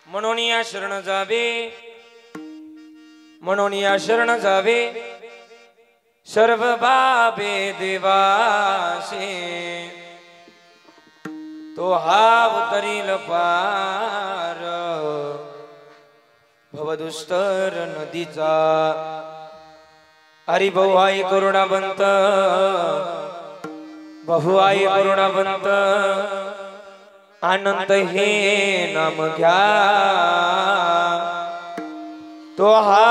म्हणून या शरण जावे, म्हणून या शरण जावे सर्व बाबे देवासे, तो हा उतरील पार भवदुस्तर नदीचा। हरिभाऊ आई करुणावंत, बहु आई करुणावंत, आनंद हे नाम घ्या, तो हा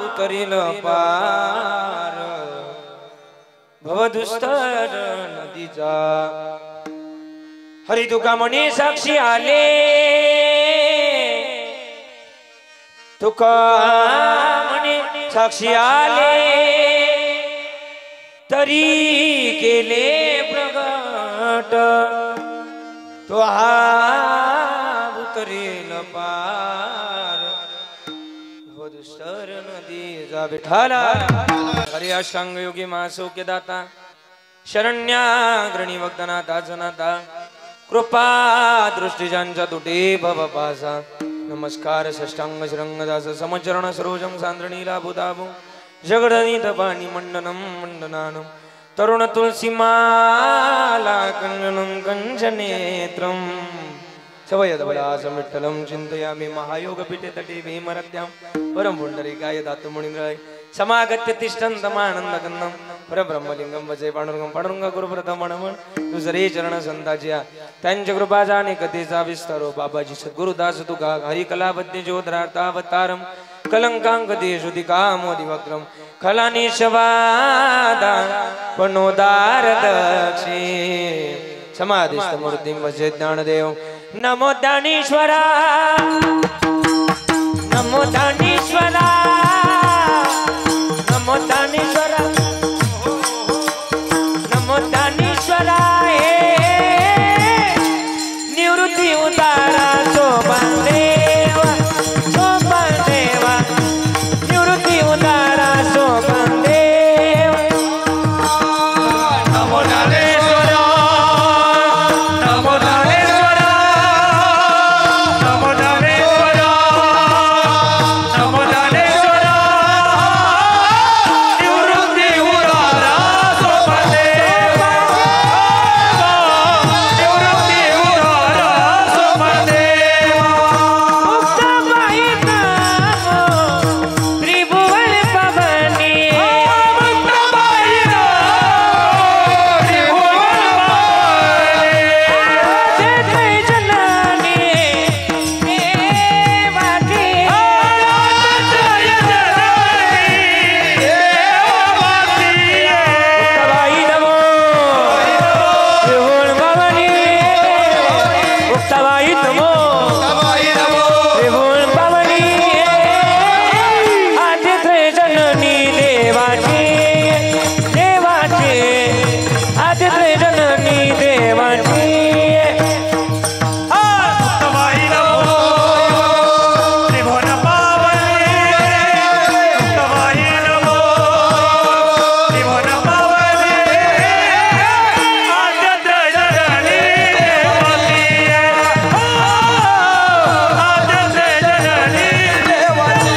उतरील पार भवदुस्तर नदीचा। हरी तुका म्हणे साक्षी आले, तुका म्हणे साक्षी आले, तरी केले प्रगट, तो हा उतरेल पार भवदुस्तर नदीचा। विठाला हरी अष्टांग योगी महासौख्य दाता, शरण्याग्रणी वक्तनाथा जनाता, कृपा दृष्टी ज्यांच्या तुटे भव पासा। नमस्कार षष्टांग श्रंगदास समचरण सरोजम सांद्रणीला बुधाभू, जगडनीत पाणी मंडनम मंडनानम, तरुण तुलसी माला कंजनं कंजनेत्रम, सवयदवलास विठ्ठलं चिन्तयामि। महायोग पीठे तटे भीमरत्यां परम पुंडरीकाय दातु मुनिन्द्राय, समागत्य तिष्ठन्तमानन्दकन्दं परब्रह्मलिंगं वचे पांडुरंगं। पांडुरंग गुरुप्रथमणमन दुसरे चरण संताच्या, त्यांच्या कृपा जाणे कथेचा विस्तारो। बाबाजी सद्गुरुदास तुका हरि कलाबद्ध ज्योतरार्तावतारम, कलंकांक देशुति कामोदि वक्रम, खलानी शवादा पनोदार दक्षे, समाधिस्थ मूर्तिं भजे ज्ञानदेव। नमो दानीश्वरा, नमो दानीश्वरा, नमो दानीश्वरा, नमो दानीश्वरा। निवृत्ती उतारा सोपान देवा, सोपान देवा, निवृत्ती उतारा सोपान देवा। नमो दानेश्वरा, नमो दानेश्वरा, नमो दानेश्वरा, नमो दानेश्वरा, निवृत्ती उतारा सोपान देवा, निवृत्ती उतारा सोपान देवा। मुक्ताबाई नामो त्रिभुवन पावनी, मुक्ताबाई नामो त्रिभुवन पावनी, जय जननी देवाची, जय जननी देवाची। मुक्ताबाई नमो त्रिभुवन पावनी, मुक्ताबाई नमो त्रिभुवन पावनी, आदित्य जननी देवाची, देवाची, आदित्य जननी देवाची। मुक्ताबाई नमो त्रिभुवन पावनी, मुक्ताबाई नमो त्रिभुवन पावनी, आदित्य जननी देवाची, आदित्य जननी देवाची।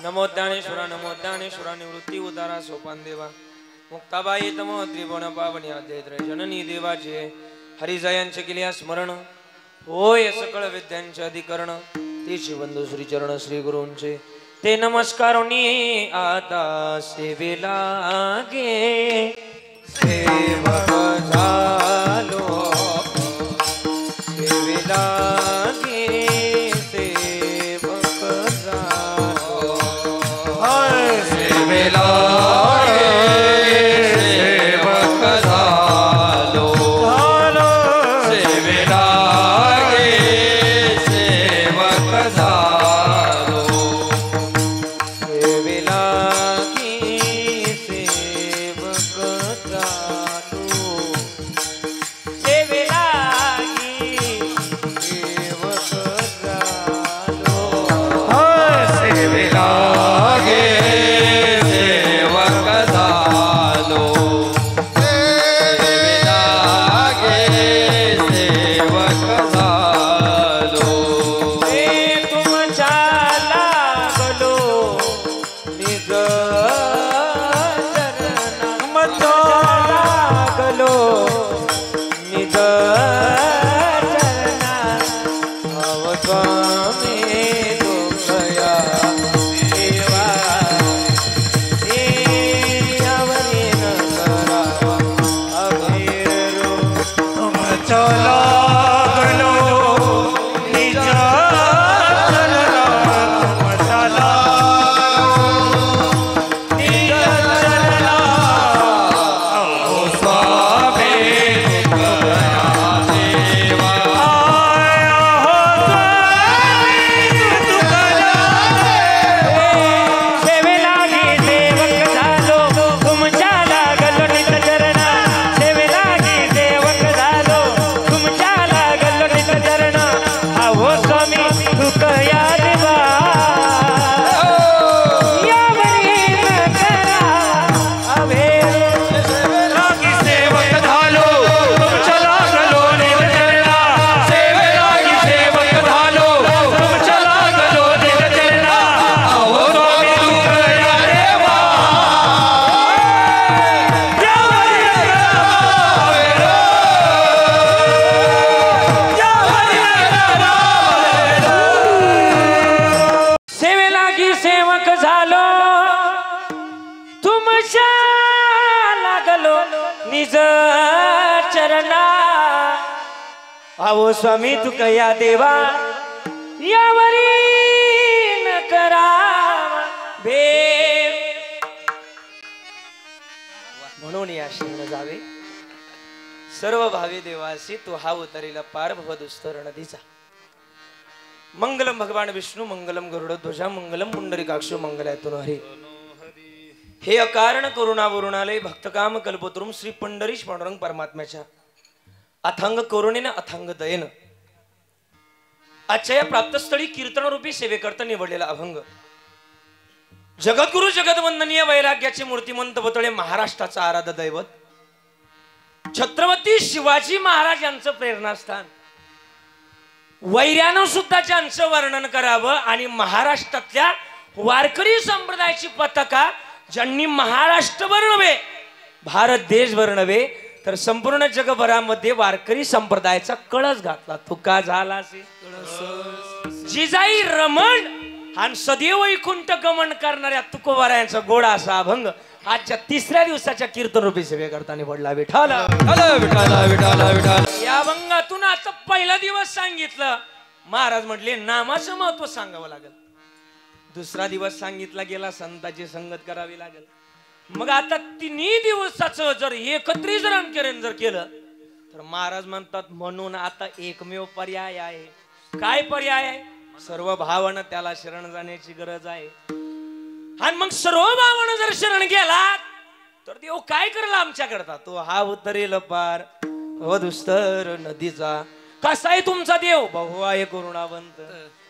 नमो ज्ञानेश्वरा, नमो ज्ञानेश्वरा, निवृत्ती उतारा सोपान देवा। मुक्ताबाई तमो त्रिभुवन पावनी, आद्यत्र जननी देवाचे। हरिजयांचे केल्या स्मरण, होय सकळ विद्यांचे अधिकरण, तेची बंधू श्री चरण श्री गुरूंचे, ते नमस्कारोनी आता सेवेला गे। सेवक झालो सेवेला गे, सेवक झालो, हाय सेवेला सेवक झालो, सेवेला गे सेवक झालो, सेवेला गे सेवक झालो, निज चरणा भाव स्वामी दुखया देवा हे यावरी न करावा अभेर चला गलो निज चरणा चला निज चरणा अहो स्वामी दुखया देवा अहो स्वामी दुखया सेवे लागी सेवक झालो तुमच्या लागलो निज चरणा सेवे लागी सेवक झालो तुमच्या लागलो निज चरणा अहो स्वामी दुखया देवा यावरी न करा अभेर लागी सेवक झालो तुमच्या लागलो निज चरणा सेवे लागी सेवक झालो तुमच्या लागलो निज चरणा अहो स्वामी दुखया देवा यावरी सेवे लागी सेवक झालो तुमच्या लागलो निज चरणा अहो स्वामी तू कया देवा यावरी न करा भेद म्हणून या शरण जावे सर्व भावी देवासी तू हा उतरीला पार भवदुस्तर नदीचा मंगलम भगवान विष्णू मंगलम गरुडध्वजा मंगलम पुंडरीकाक्ष मंगलायतुन हरी हे अकारण करुणावरुणालय भक्तकाम कल्पतरुम श्री पंढरीश पांडुरंग परमात्म्याच्या अथांग करुणेनं अथांग दयेनं आजच्या या प्राप्तस्थळी कीर्तनरूपी सेवेकरता निवडलेला अभंग जगद्गुरु जगदवंदनीय वैराग्याचे मूर्तिमंत पुतळे महाराष्ट्राचा आराध्य दैवत छत्रपती शिवाजी महाराज यांचं प्रेरणास्थान वैर्यानं सुद्धा ज्यांचं वर्णन करावं आणि महाराष्ट्रातल्या वारकरी संप्रदायाची पताका ज्यांनी महाराष्ट्रभर नव्हे भारत देशभर नव्हे तर संपूर्ण जगभरामध्ये वारकरी संप्रदायाचा कळस घातला तुका झाला जिजाई रमण आणि सदैव वैकुंठ गमन करणाऱ्या तुकोबारायांचा गोडा असा अभंग आजच्या तिसऱ्या दिवसाच्या कीर्तन रूपी सेवेकरता निवडला विठाला विठाला विठाला विठाला या अभंगातून आता पहिला दिवस सांगितलं महाराज म्हटले नामाचं महत्व सांगावं लागेल दुसरा दिवस सांगितला गेला संताची संगत करावी लागेल मग आता तिन्ही दिवसाचं जर एकत्रित जर केलं तर महाराज म्हणतात म्हणून आता एकमेव पर्याय आहे काय पर्याय आहे सर्व भावानं त्याला शरण जाण्याची गरज आहे आणि मग सर्व भावानं जर शरण गेला तर देव काय करेल आमच्याकरता तो हा उतरेल पार दुस्तर नदीचा कसा आहे तुमचा देव बहु आहे करुणावंत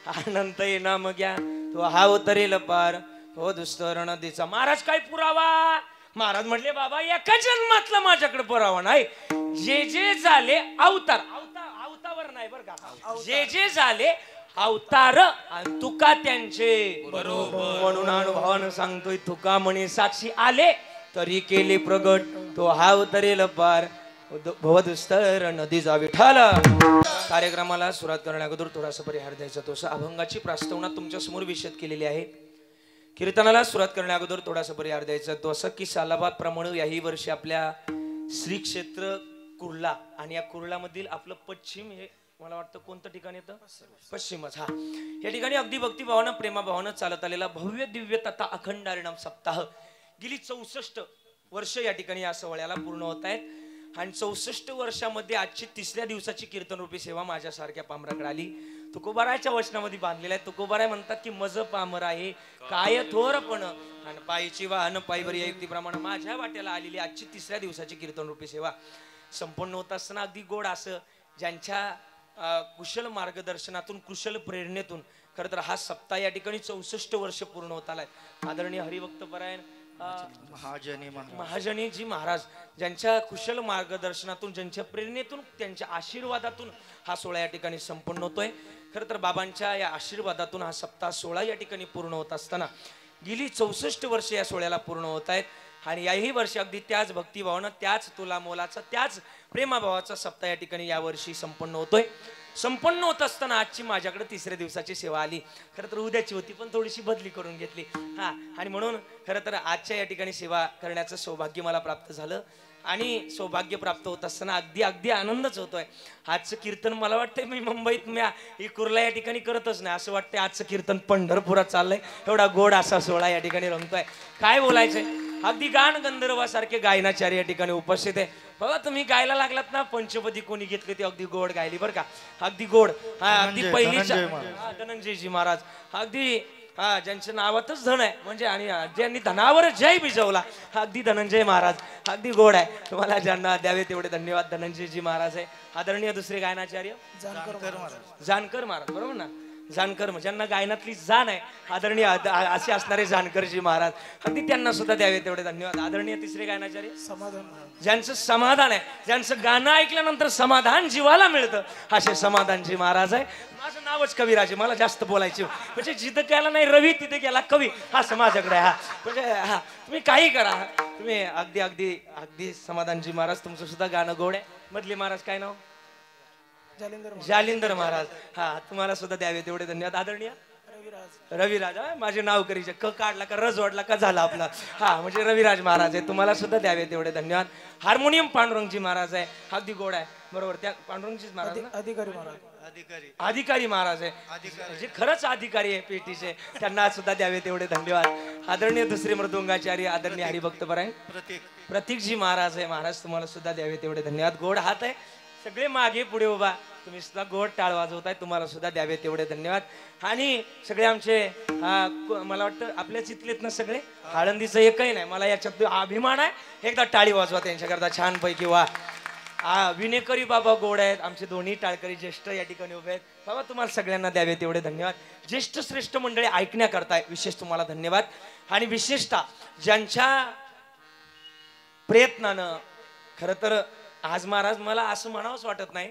अनंत ये नाम घ्या तो हा उतरेल पार हो दुस्तर नदीचा महाराज काय पुरावा महाराज म्हटले बाबा एका जन्मातला माझ्याकडे पुरावा नाही जे जे झाले अवतार अवतावर नाही बर का जे जे झाले अवतार आणि तुका त्यांचे बरोबर म्हणून अनुभवानं सांगतोय तुका म्हणे साक्षी आले तरी केले प्रगट तो हा उतरेल पार भवदुस्तर नदीचा विठाल कार्यक्रमाला सुरुवात करण्या अगोदर थोडासा परिहार द्यायचा तो अभंगाची प्रास्तावना तुमच्या समोर विशद केलेली आहे कीर्तनाला सुरुवात करण्या अगोदर थोडासा परिहार द्यायचा तो असं की सालाबाद प्रमाणे याही वर्षी आपल्या श्री क्षेत्र कुर्ला आणि या कुर्लामधील आपलं पश्चिम हे मला वाटतं कोणतं ठिकाण येतं पश्चिमच हा या ठिकाणी अगदी भक्तिभावानं प्रेमाभावानं चालत आलेला भव्य दिव्य तथा अखंड हरिनाम सप्ताह गेली 64 वर्ष या ठिकाणी या सोहळ्याला पूर्ण होत आहेत आणि 64 वर्षामध्ये आजची तिसऱ्या दिवसाची कीर्तनरूपी सेवा माझ्यासारख्या पामराकडे आली तुकोबाराच्या वचनामध्ये बांधलेला आहे तुकोबाराय म्हणतात की मज पामर आहे काय थोरपण आणि पायीची वाहन पायीवर या युक्तीप्रमाणे माझ्या वाट्याला आलेली आजची तिसऱ्या दिवसाची कीर्तनरूपी सेवा संपन्न होत असताना अगदी गोड असं ज्यांच्या कुशल मार्गदर्शनातून कुशल प्रेरणेतून खरं तर हा सप्ताह या ठिकाणी 64 वर्ष पूर्ण होत आलाय आदरणीय हरिभक्तपरायण महाजनीजी महाराज ज्यांच्या कुशल मार्गदर्शनातून ज्यांच्या प्रेरणेतून त्यांच्या आशीर्वादातून हा सोहळा या ठिकाणी संपन्न होतोय खरं तर बाबांच्या या आशीर्वादातून हा सप्ताह सोहळा या ठिकाणी पूर्ण होत असताना गेली 64 वर्ष या सोहळ्याला पूर्ण होत आहेत आणि याही वर्षी अगदी त्याच भक्तिभावानं, त्याच तुला मोलाचा, त्याच प्रेमाभावाचा सप्ताह या ठिकाणी यावर्षी संपन्न होतोय. संपन्न होत असताना आजची माझ्याकडे 3ऱ्या दिवसाची सेवा आली. खरं तर उद्याची होती पण थोडीशी बदली करून घेतली. आणि म्हणून खरं तर आजच्या या ठिकाणी सेवा करण्याचं सौभाग्य मला प्राप्त झालं. आणि सौभाग्य प्राप्त होत असताना अगदी अगदी आनंदच होतोय. आजचं कीर्तन मला वाटतंय मी मुंबईत कुर्ला या ठिकाणी करतच नाही, असं वाटतंय आजचं कीर्तन पंढरपुरात चाललंय. एवढा गोड असा सोहळा या ठिकाणी रंगतोय. काय बोलायचंय, अगदी गान गंधर्वासारखे गायनाचार्य या ठिकाणी उपस्थित आहे. बघा तुम्ही गायला लागलात ना, पंचपदी कोणी घेतली ती अगदी गोड गायली बरं का, अगदी गोड. अगदी पहिलीच धनंजयजी महाराज, अगदी ज्यांच्या नावातच धन आहे म्हणजे, आणि ज्यांनी धनावर जय बिजवला अगदी धनंजय महाराज, अगदी गोड आहे. तुम्हाला ज्यांना द्यावे तेवढे धन्यवाद. धनंजयजी महाराज आहे. आदरणीय दुसरे गायनाचार्य जानकर महाराज, बरोबर ना, जानकर, ज्यांना गायनातली जाण आहे, आदरणीय असे असणारे जानकरजी महाराज, अगदी त्यांना सुद्धा द्यावे तेवढे धन्यवाद. आदरणीय तिसरे गायनाचार्य समाधान, ज्यांचं समाधान आहे, ज्यांचं गाणं ऐकल्यानंतर समाधान जीवाला मिळतं, असे समाधानजी महाराज आहे. माझं नावच कविराज आहे, मला जास्त बोलायचे म्हणजे जिथं गेला नाही रवी तिथे गेला कवी, असं माझ्याकडे म्हणजे तुम्ही काही करा, तुम्ही अगदी अगदी अगदी समाधानजी महाराज, तुमचं सुद्धा गाणं गोड आहे. मधले महाराज काय नाव, जालिंदर महाराज, तुम्हाला सुद्धा द्यावे तेवढे धन्यवाद. आदरणीय रविराज, माझे नाव करीचे, क काढला का रज वाढला का झाला आपला, म्हणजे रविराज महाराज आहे, तुम्हाला सुद्धा द्यावे तेवढे धन्यवाद. हार्मोनियम पांडुरंगजी महाराज आहे, अगदी गोड आहे, बरोबर, त्या पांडुरंगजी महाराज, अधिकारी महाराज आहे, जे खरंच अधिकारी आहे पेटीचे, त्यांना सुद्धा द्यावे तेवढे धन्यवाद. आदरणीय दुसरे मृदुंगाचार्य, आदरणीय हरिभक्तपरायण प्रतीकजी महाराज आहे, महाराज तुम्हाला सुद्धा द्यावे तेवढे धन्यवाद. गोड हात आहे, सगळे मागे पुढे उभा, तुम्ही सुद्धा गोड टाळ वाजवताय, तुम्हाला सुद्धा द्यावे तेवढे धन्यवाद. आणि सगळे आमचे मला वाटतं आपल्याच इथलेत ना सगळे, आळंदीचं एकही नाही, मला याच्यात अभिमान आहे. एकदा टाळी वाजवा त्यांच्याकरता छानपैकी. वा, विनेकरी बाबा गोड आहेत, आमचे दोन्ही टाळकरी ज्येष्ठ या ठिकाणी उभे आहेत. बाबा तुम्हाला सगळ्यांना द्यावे तेवढे धन्यवाद. ज्येष्ठ श्रेष्ठ मंडळी ऐकण्याकरताय विशेष तुम्हाला धन्यवाद. आणि विशेषतः ज्यांच्या प्रयत्नानं, खरं तर आज महाराज मला असं म्हणावंच वाटत नाही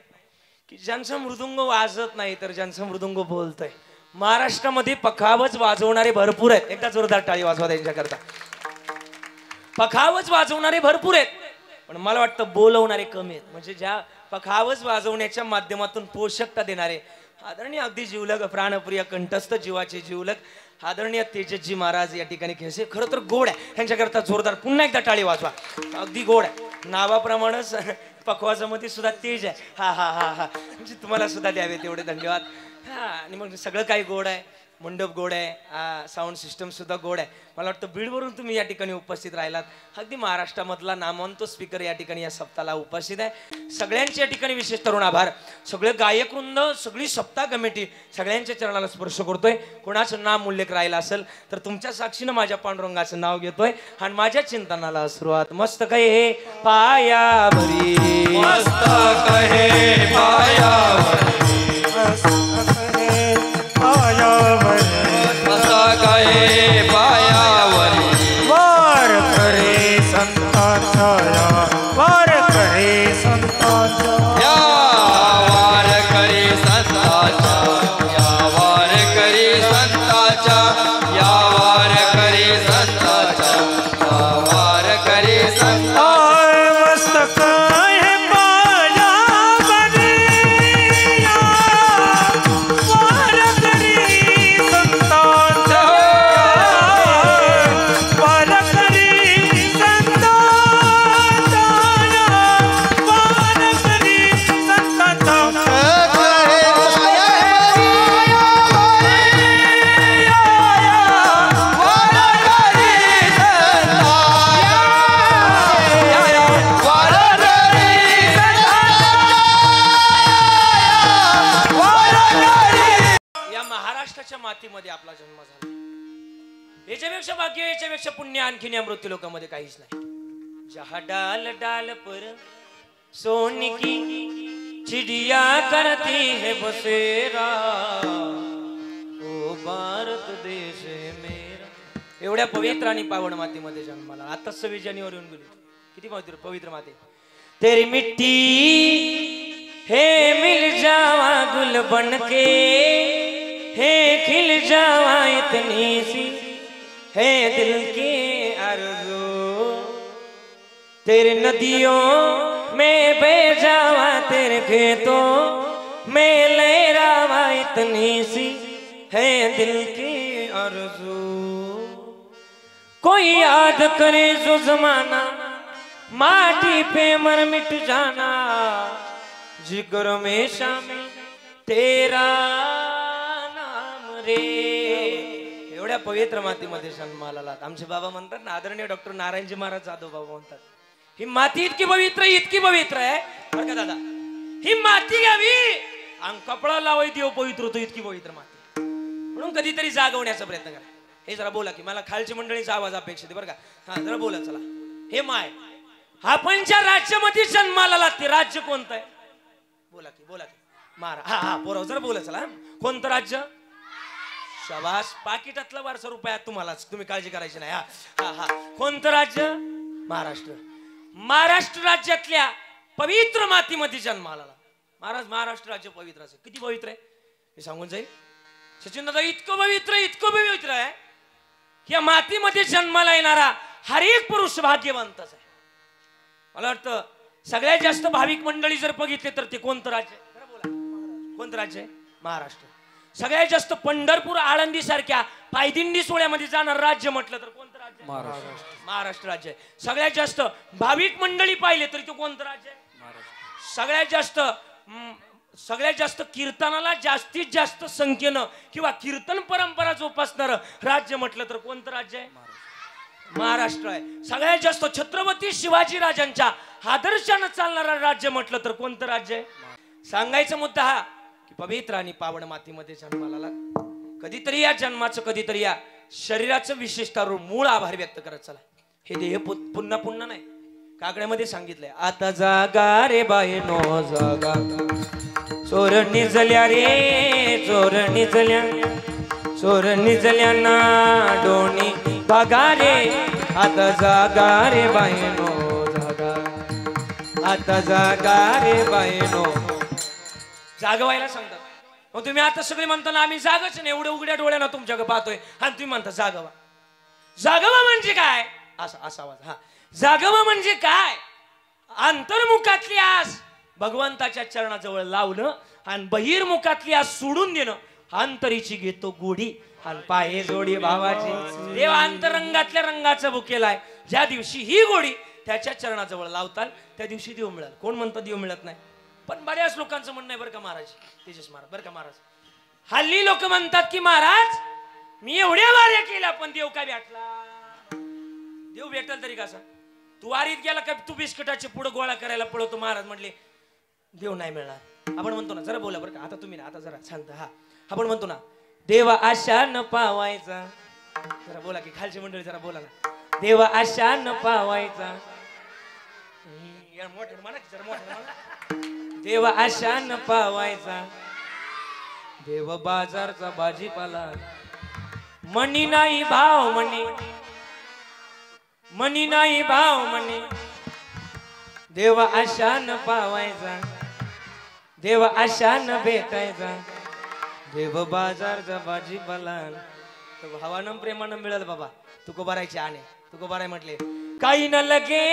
की ज्यांचा मृदुंग वाजत नाही तर ज्यांचा मृदुंग बोलतोय. महाराष्ट्रामध्ये पखावज वाजवणारे भरपूर आहेत, एकदा जोरदार टाळी वाजवा त्यांच्याकरता. पखावज वाजवणारे भरपूर आहेत, पण मला वाटतं बोलवणारे कमी आहेत. म्हणजे ज्या पखावज वाजवण्याच्या माध्यमातून पोषकता देणारे आदरणीय अगदी जीवलग प्राणप्रिय कंठस्थ जीवाचे जीवलग आदरणीय तेजस्जी महाराज या ठिकाणी खेळसे, खरं तर गोड आहे, त्यांच्याकरता जोरदार पुन्हा एकदा टाळी वाजवा. अगदी गोड आहे, नावाप्रमाणेच पखवाजामध्ये सुद्धा तेज आहे. म्हणजे तुम्हाला सुद्धा द्यावे तेवढे धन्यवाद. आणि मग सगळं काही गोड आहे, मंडप गोड आहे, साऊंड सिस्टम सुद्धा गोड आहे. मला वाटतं बीडवरून तुम्ही या ठिकाणी उपस्थित राहिलात. अगदी महाराष्ट्रामधला नामवंत स्पीकर या ठिकाणी या सप्ताहाला उपस्थित आहे. सगळ्यांच्या ठिकाणी विशेष तरुण आभार. सगळे गायक वृंद, सगळी सप्ताह कमिटी सगळ्यांच्या चरणाला स्पर्श करतोय. कोणाचं नाम उल्लेख राहिला असेल तर तुमच्या साक्षीनं माझ्या पांडुरंगाचं नाव घेतोय आणि माझ्या चिंतनाला सुरुवात. मस्त कहे पायावरी, मस्त कहे पायावरी, कहे पायावरी, वार करे संतांचा, वार करे संतांचा, या वार करे संतांचा, या वार करे संतांचा, या वार करे संतांचा, या वार करे संतांचा. मस्तक है पायावरी, वार करे संतांचा, वार करे संतांचा, वार करे संतांचा. या महाराष्ट्राच्या मातीमध्ये आपला जन्म झाला. याच्यापेक्षा भाग्य, याच्यापेक्षा पुण्य आणखीन या मृत्यू लोकांमध्ये काहीच नाही. जहा डाल डाल पर सोने की चिड़िया करती है बसेरा, ओ भारत देश मेरा. एवढ्या पवित्र आणि पावन मातीमध्ये जन्माला. आता 26 जानेवारी येऊन गेली. किती पवित्र माती. तेरी मिट्टी है मिल जावा गुल बनके, है खिल जावा इतनी सी है दिल की आरज़ू. तेरे नदियों में बह जावा, तेरे खेतों में लहरावा, इतनी सी है दिल की आरज़ू। कोई याद करे जो जमाना माटी पे मर मिट जाना, जिक्र में शामिल तेरा नाम रे। एवढ्या पवित्र मातीमध्ये जन्माला आमचे बाबा म्हणतात ना, आदरणीय डॉक्टर नारायणजी महाराज जाधव बाबा म्हणतात, ही माती इतकी पवित्र आहे बरं का दादा, ही माती घ्यावी आणि कपडा लावाय देव पवित्र होतो, इतकी पवित्र माती. म्हणून कधीतरी जागवण्याचा प्रयत्न करा. हे जरा बोला की मला खालची मंडळीचा आवाज अपेक्षित आहे बरं का. हा जरा बोला चला. हे माय आपण ज्या राज्यामध्ये जन्माला लागते, राज्य कोणतं आहे? बोला की महाराज. हा पोराव जरा बोला चला. कोणतं राज्य? शाबास. पाकिटातला वारसा रुपया तुम्हालाच, तुम्ही काळजी करायची नाही. हा कोणतं राज्य? महाराष्ट्र. महाराष्ट्र राज्यातल्या पवित्र मातीमध्ये जन्माला महाराज. महाराष्ट्र राज्य पवित्र असेल. किती पवित्र आहे हे सांगून जाईल सचिन दादा. इतकं पवित्र आहे की या मातीमध्ये जन्माला येणारा हर एक पुरुष भाग्यवंतच आहे. मला वाटतं सगळ्यात जास्त भाविक मंडळी जर बघितले तर ते कोणतं राज्य आहे? बोला कोणतं राज्य आहे? महाराष्ट्र. सगळ्यात जास्त पंढरपूर आळंदी सारख्या पायदिंडी सोहळ्यामध्ये जाणार राज्य म्हटलं तर कोणतं राज्य? महाराष्ट्र राज्य आहे. सगळ्यात जास्त भाविक मंडळी पाहिले तरी ते कोणतं राज्य आहे? सगळ्यात जास्त कीर्तनाला जास्तीत जास्त संख्येनं किंवा कीर्तन परंपरा जोपासणार राज्य म्हटलं तर कोणतं राज्य आहे? महाराष्ट्र आहे. सगळ्यात जास्त छत्रपती शिवाजी राजांच्या आदर्शानं चालणारा राज्य म्हटलं तर कोणतं राज्य आहे? सांगायचा मुद्दा हा की पवित्र आणि पावन मातीमध्ये जन्माला कधीतरी या जन्माचं, कधीतरी या शरीराचं विशेषतः मूळ आभार व्यक्त करत चला. हे देह पुन्हा नाही, काकड्यामध्ये सांगितलंय. आता जागा रे बायनो जागा, चोर निजल्या रे चोर निजल्या ना डोणी बघा रे. आता जागा रे बायनो जागा, आता जागा रे बायनो. जागवायला सांगतात. मग तुम्ही आता सगळे म्हणता ना आम्ही जागच नाही, एवढ्या उघड्या डोळ्यानं तुमच्याकडे पाहतोय आणि तुम्ही म्हणता जागवा. जागवा म्हणजे काय? असा आवाज. हा जागवा म्हणजे काय? अंतर्मुखातली आस भगवंताच्या चरणाजवळ लावणं आणि बहिर्मुखातली आस सोडून देणं. अंतरीची घेतो गोडी आणि पाये जोडी भावाची. देव अंतरंगातल्या रंगाचं बुकेलाय. ज्या दिवशी ही गोडी त्याच्या चरणाजवळ लावताल त्या दिवशी देव मिळाल. कोण म्हणतं देव मिळत नाही? पण बऱ्याच लोकांचं म्हणणं आहे बरं का महाराज, तेजस महाराज बरं का महाराज. हल्ली लोक म्हणतात की महाराज मी एवढ्या वाऱ्या केल्या पण देव काय भेटला? देव भेटल तरी कसा? तू वारीत गेला का तू बिस्किटाचे पुढे गोळा करायला पळवतो. महाराज म्हटले देव नाही मिळणार. आपण म्हणतो ना, जरा बोला बरं का आता तुम्ही ना, आता जरा शांत. आपण म्हणतो ना देवा आशा न पावायचा. जरा बोला की खालची मंडळी जरा बोला ना. देवा आशा न पावायचा. देव आशा न पावायचा. देव बाजारचा भाजीपाला. मनी नाही भाव म्हणे, मनी नाही भाव म्हणे. देव आशा न पावायचा. देव आशा न भेटायचा. देव बाजारचा भाजीपाला. भावानं प्रेमानं मिळाल बाबा. तुको भरायचे आणे तुको भराय म्हटले काही न लगे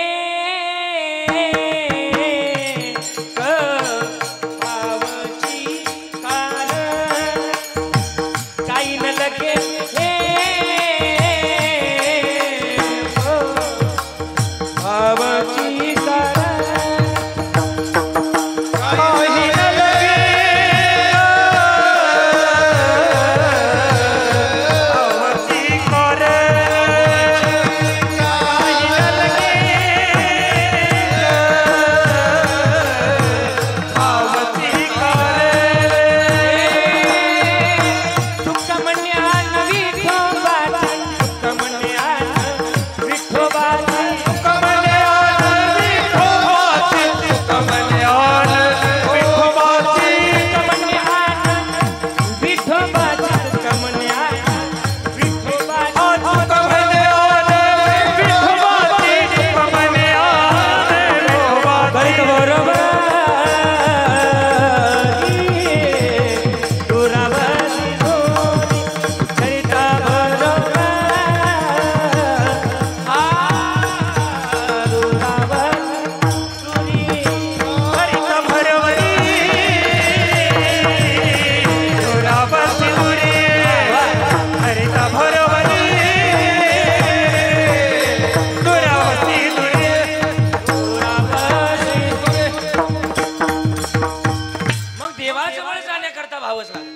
पाहावंच लागेल.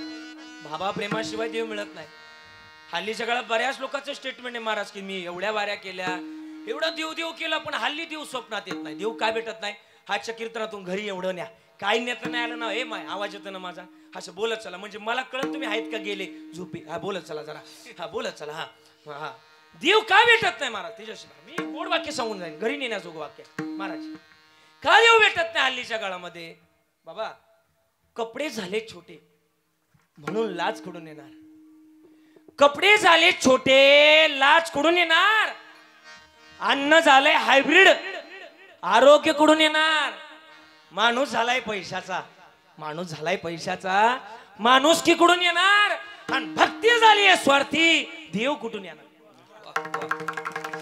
बाबा प्रेमाशिवाय देव मिळत नाही. हल्लीच्या काळात बऱ्याच लोकांचं स्टेटमेंट आहे महाराज की मी एवढ्या वाऱ्या केल्या, एवढा देव देव केला, पण हल्ली देव स्वप्नात येत नाही. देव काय भेटत नाही. हाच्या कीर्तनातून घरी एवढं न्या, काही नेता नाही आलं ना, हे माय आवाज येतो ना माझा, असं बोलत चला, म्हणजे मला कळत तुम्ही आहेत का गेले झोपे. हा बोलत चला जरा, हा बोलत चला. हा हा देव का भेटत नाही महाराज त्याच्याशी मी गोड वाक्य सांगून जाईन, घरी नेण्याजोगं वाक्य महाराज. का देव भेटत नाही हल्लीच्या काळामध्ये? बाबा कपडे झाले छोटे म्हणून लाज कुठून येणार? कपडे झाले छोटे, लाज कुठून येणार? अन्न झालंय हायब्रिड, आरोग्य कुठून येणार? माणूस झालाय पैशाचा, माणूस झालाय पैशाचा, माणूस की कुठून येणार? आणि भक्ती झाली आहे स्वार्थी, देव कुठून येणार?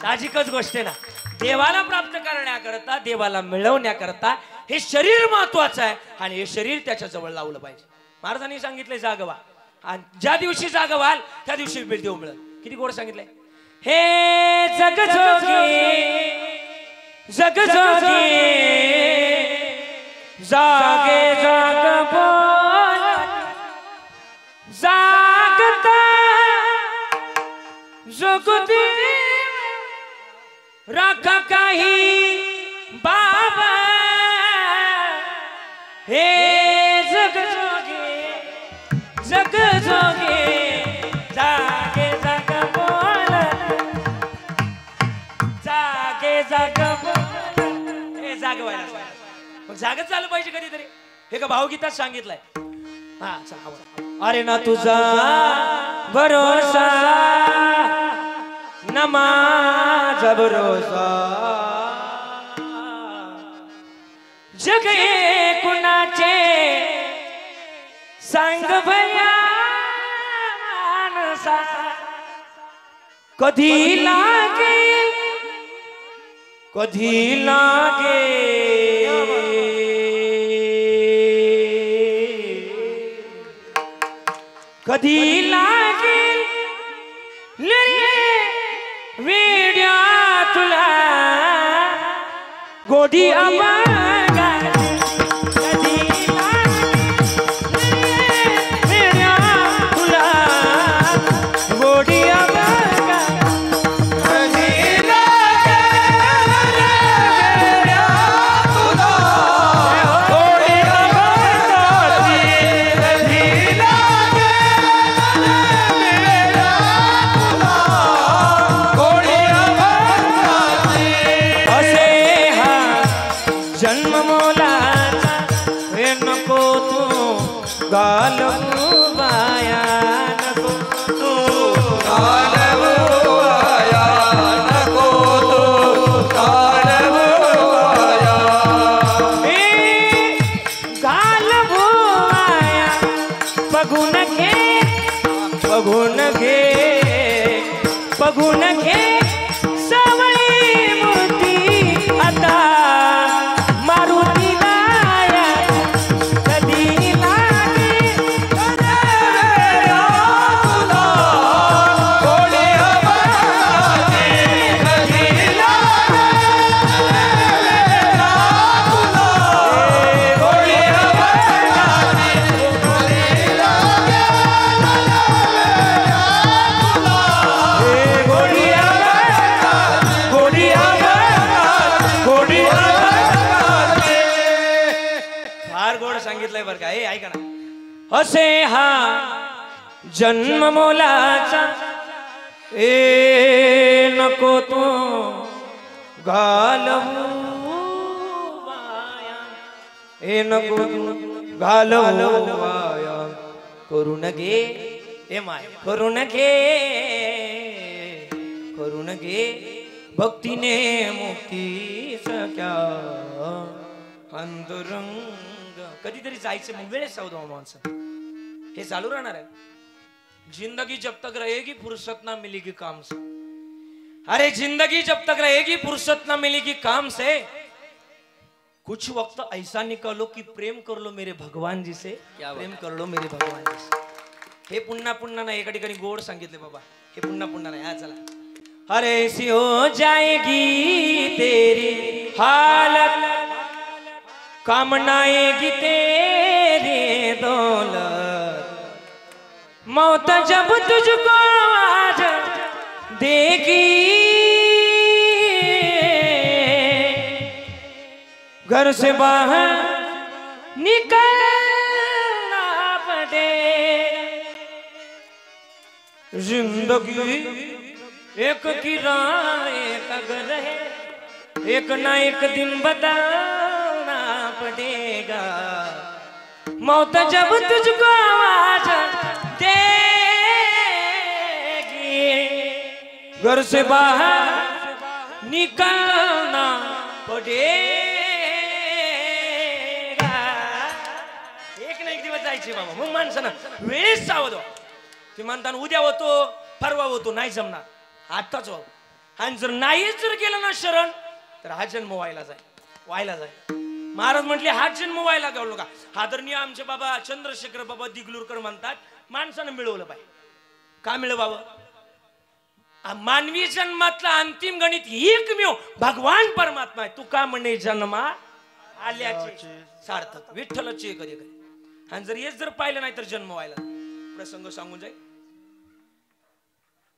साहजिकच गोष्ट आहे ना. देवाला प्राप्त करण्याकरता, देवाला मिळवण्याकरता हे शरीर महत्वाचं आहे आणि हे शरीर त्याच्या जवळ लावलं पाहिजे. महाराजांनी सांगितलंय जागवा, आणि ज्या दिवशी जागवाल त्या दिवशी देव मिळेल. किती गोड सांगितलंय. हे जग जोगी जग जोगी जागे जाग बोल जागता जगती राखा काही बाबा. हे जग जोगे जग जोगे जागे जाग बोल जागे जाग बोल. हे जागवायला मग जागत झालं पाहिजे कधीतरी. हे का भावगीतात सांगितलंय. हा अरे ना तुझा भरोसा न माझा भरोसा, जग कुणाचे सांग भया माणसा. कधी लागे कधी लागे कधी लागेल वेड्या तुला गोडी अमागा. कधी वेड्या तुला गोडी अमागा. बघून घे सावळी मूर्ती आता मारुती लाया. कधी लागे सांगितलंय बरं का. हे ऐका ना. असे हा जन्म मोलाचा ए नको तू घालवू वाया. ए नको तू घालवू वाया. करून घे ए माय करून घे करून घे भक्तीने मुक्ती सख्या अंतरंग. कधीतरी जायचं मग वेळेस सावध माणसं. हे चालू राहणार आहे. जिंदगी जब तक रहेगी फुर्सत ना मिलेगी काम से. अरे जिंदगी जब तक रहेगी फुर्सत ना मिलेगी काम से. कुछ वक्त ऐसा निकालो कि प्रेम कर लो मेरे भगवान जी से. प्रेम कर लो मेरे भगवान जी से. हे पुन्हा पुन्हा नाही, एका ठिकाणी गोड सांगितले बाबा. हे पुन्हा पुन्हा नाही. हा चला. अरे ऐसी हो जाएगी तेरी हालत काम नाएगी तेरी दौलत. मौत जब तुझको आज देगी घर से बाहर निकलना पड़ेगा। जिंदगी एक किराए का घर है, एक ना एक दिन बताना पड़ेगा। मौत जब तुझको आवाज देगी घर से बाहर निकलना पड़ेगा। एक ना एक दिवस जायचे बाबा, मग माणसानं वेळेस सावध व्हा. ते म्हणताना उद्या होतो परवा होतो, नाही जमणार आताच व्हावं. आणि जर नाहीच जर गेलं ना शरण तर हा जन्म व्हायला जाय. महाराज म्हटले हा जन्म व्हायला गावलो का. आदरणीय आमचे बाबा चंद्रशेखर बाबा दिगलूरकर म्हणतात माणसानं मिळवलं पाहिजे. का मिळवावं? मानवी जन्मातला अंतिम गणित एकमेव भगवान परमात्मा आहे. तू का म्हणे जन्मा आल्याचे सार्थक विठ्ठलचे कधी कधी. आणि जर हेच जर पाहिलं नाही तर जन्म व्हायला. प्रसंग सांगून जाईल.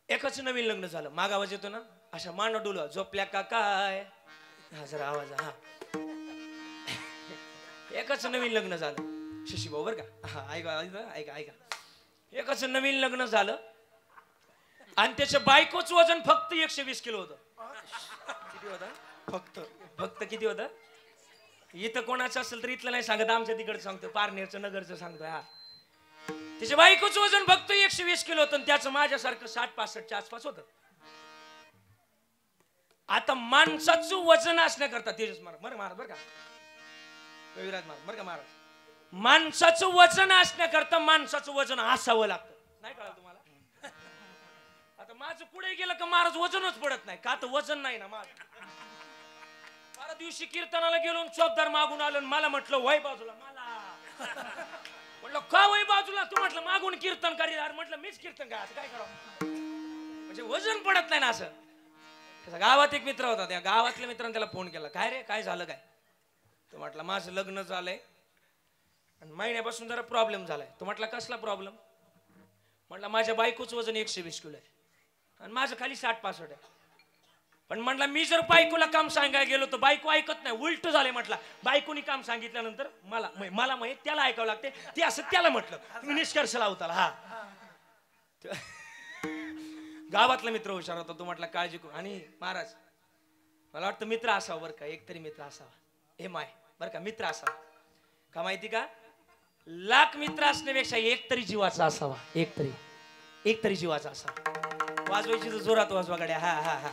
एकच नवीन लग्न झालं, माग आवाज येतो ना अशा मान डोलवा झोपल्या का काय, हा जरा आवाज. हा एकच नवीन लग्न झालं शशी भाऊ बर का. हा ऐका ऐका ऐका. एकच नवीन लग्न झालं आणि त्याच्या बायकोच वजन फक्त 120 किलो होतं. किती होतं? फक्त किती होतं? इथं कोणाचं असेल तर इथलं नाही सांगत, आमच्या तिकडचं सांगतो, पारनेरचं नगरचं सांगतो. हा त्याच्या बायकोचं वजन फक्त 120 किलो होतं. त्याचं माझ्यासारखं 60-65च्या आसपास होतं. आता माणसाचं वजन असण्याकरता तेजस महाराज बर का, कविराज महाराज बर का, महाराज माणसाचं वजन असण्याकरता माणसाचं वजन असावं लागतं. नाही कळलं तुम्हाला? आता माझं पुढे गेलं का महाराज वजनच पडत नाही. का तर वजन नाही ना माझं. बारा दिवशी कीर्तनाला गेलो, चौकदार मागून आलो, मला म्हटलं वय बाजूला. मला म्हटलं का वय बाजूला? तू म्हटलं मागून कीर्तन करीदार. म्हटलं मीच कीर्तन काय काय करावं, म्हणजे वजन पडत नाही ना असं. त्याचा गावात एक मित्र होता, त्या गावातल्या मित्राने त्याला फोन केला, काय रे काय झालं काय? तो म्हटलं माझं लग्न झालंय आणि महिन्यापासून जरा प्रॉब्लेम झालाय. तो म्हटला कसला प्रॉब्लेम? म्हटलं माझ्या बायकोचं वजन 120 किलो आहे आणि माझं खाली 60-65 आहे. पण म्हटलं मी जर बायकोला काम सांगायला गेलो तर बायको ऐकत नाही, उलट झाले. म्हटलं बायकोनी काम सांगितल्यानंतर मला माहित त्याला ऐकावं लागते. ते असं त्याला म्हटलं तुम्ही निष्कर्ष लावताला. हा गावातला मित्र हुशार होता. तो म्हटला काळजी करू. आणि महाराज मला वाटतं मित्र असावं बरं का, एकतरी मित्र असावा. हे माय बरं का, मित्र असावा का माहिती का, लाख मित्र असण्यापेक्षा एकतरी जीवाचा असावा. एकतरी जीवाचा असावा. वाजवायची तर जोरात वाजवा गाड्या. हा हा हा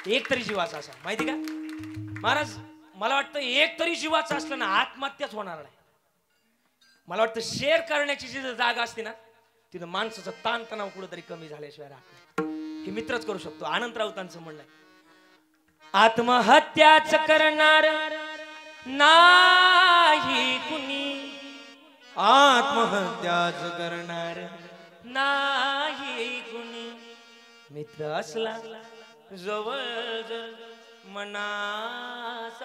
एकतरी जीवाचा असा माहिती का महाराज. मला वाटतं एकतरी जीवाचा असलं ना आत्महत्याच होणार नाही. मला वाटतं शेअर करण्याची जी जागा असते ना तिथं माणसाचा ताणतणाव कुठेतरी कमी झाल्याशिवाय राहत नाही. हे मित्रच करू शकतो. अनंत राऊतांचं म्हणणं आहे आत्महत्याच करणार नाही कुणी, आत्महत्याच करणार नाही कुणी. मित्र असला जवळ मनासारखा,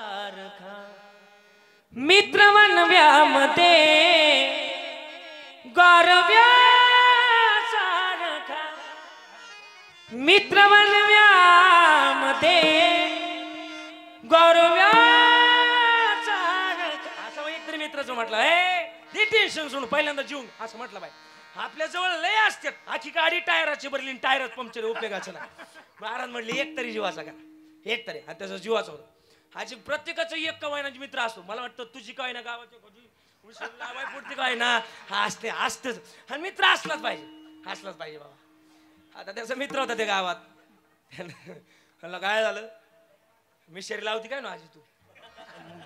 मित्र वनव्यामध्ये गारव्यासारखा, मित्र वनव्यामध्ये गारव्यासारखा. असं एकतरी मित्राचं म्हटलं हे टेन्शन सोडून पहिल्यांदा जीवन असं म्हटलं बाई. आपल्या जवळ लय असतात, आखी गाडी टायराची भरली, टायरच पंक्चर उपयोगाचं नाही. महाराज म्हटले एकतरी जीवाचा का, एकतरी. आणि त्याचा जीवाचा होता. हाची प्रत्येकाचं एक कवायनाची मित्र असतो. मला वाटतं तुझी काय ना गावाची पुढची काय ना हा असतेच. आणि मित्र असलाच पाहिजे बाबा. आता त्याचा मित्र होता त्या गावात. म्हणलं काय झालं, मिशरी लावती काय ना आजी तू,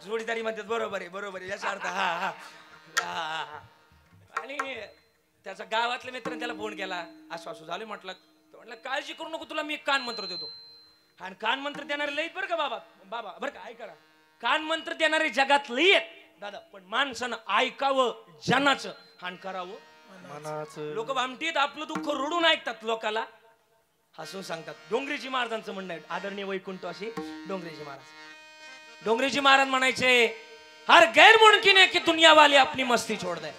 जोडीदारी म्हणतात बरोबर आहे याचा अर्थ हा. आणि त्याचा गावातल्या मित्राने त्याला फोन केला, असं झालं. म्हटलं काळजी करू नको, तुला मी एक कान मंत्र देतो. आणि कान मंत्र देणारे लईत बरं का बाबा बरं का, ऐका. कान मंत्र देणारे जगात लई आहेत दादा, पण माणसानं ऐकावं जनाचं आणि करावं मनाचं. लोक भामटीत आपलं दुःख रडून ऐकतात, लोकाला हसून सांगतात. डोंगरीजी महाराजांचं म्हणणं आहे, आदरणीय वैकुंठ अशी डोंगरीजी महाराज म्हणायचे हर गैर मुमकिन है कि दुनिया वाले अपनी मस्ती छोड़ दे.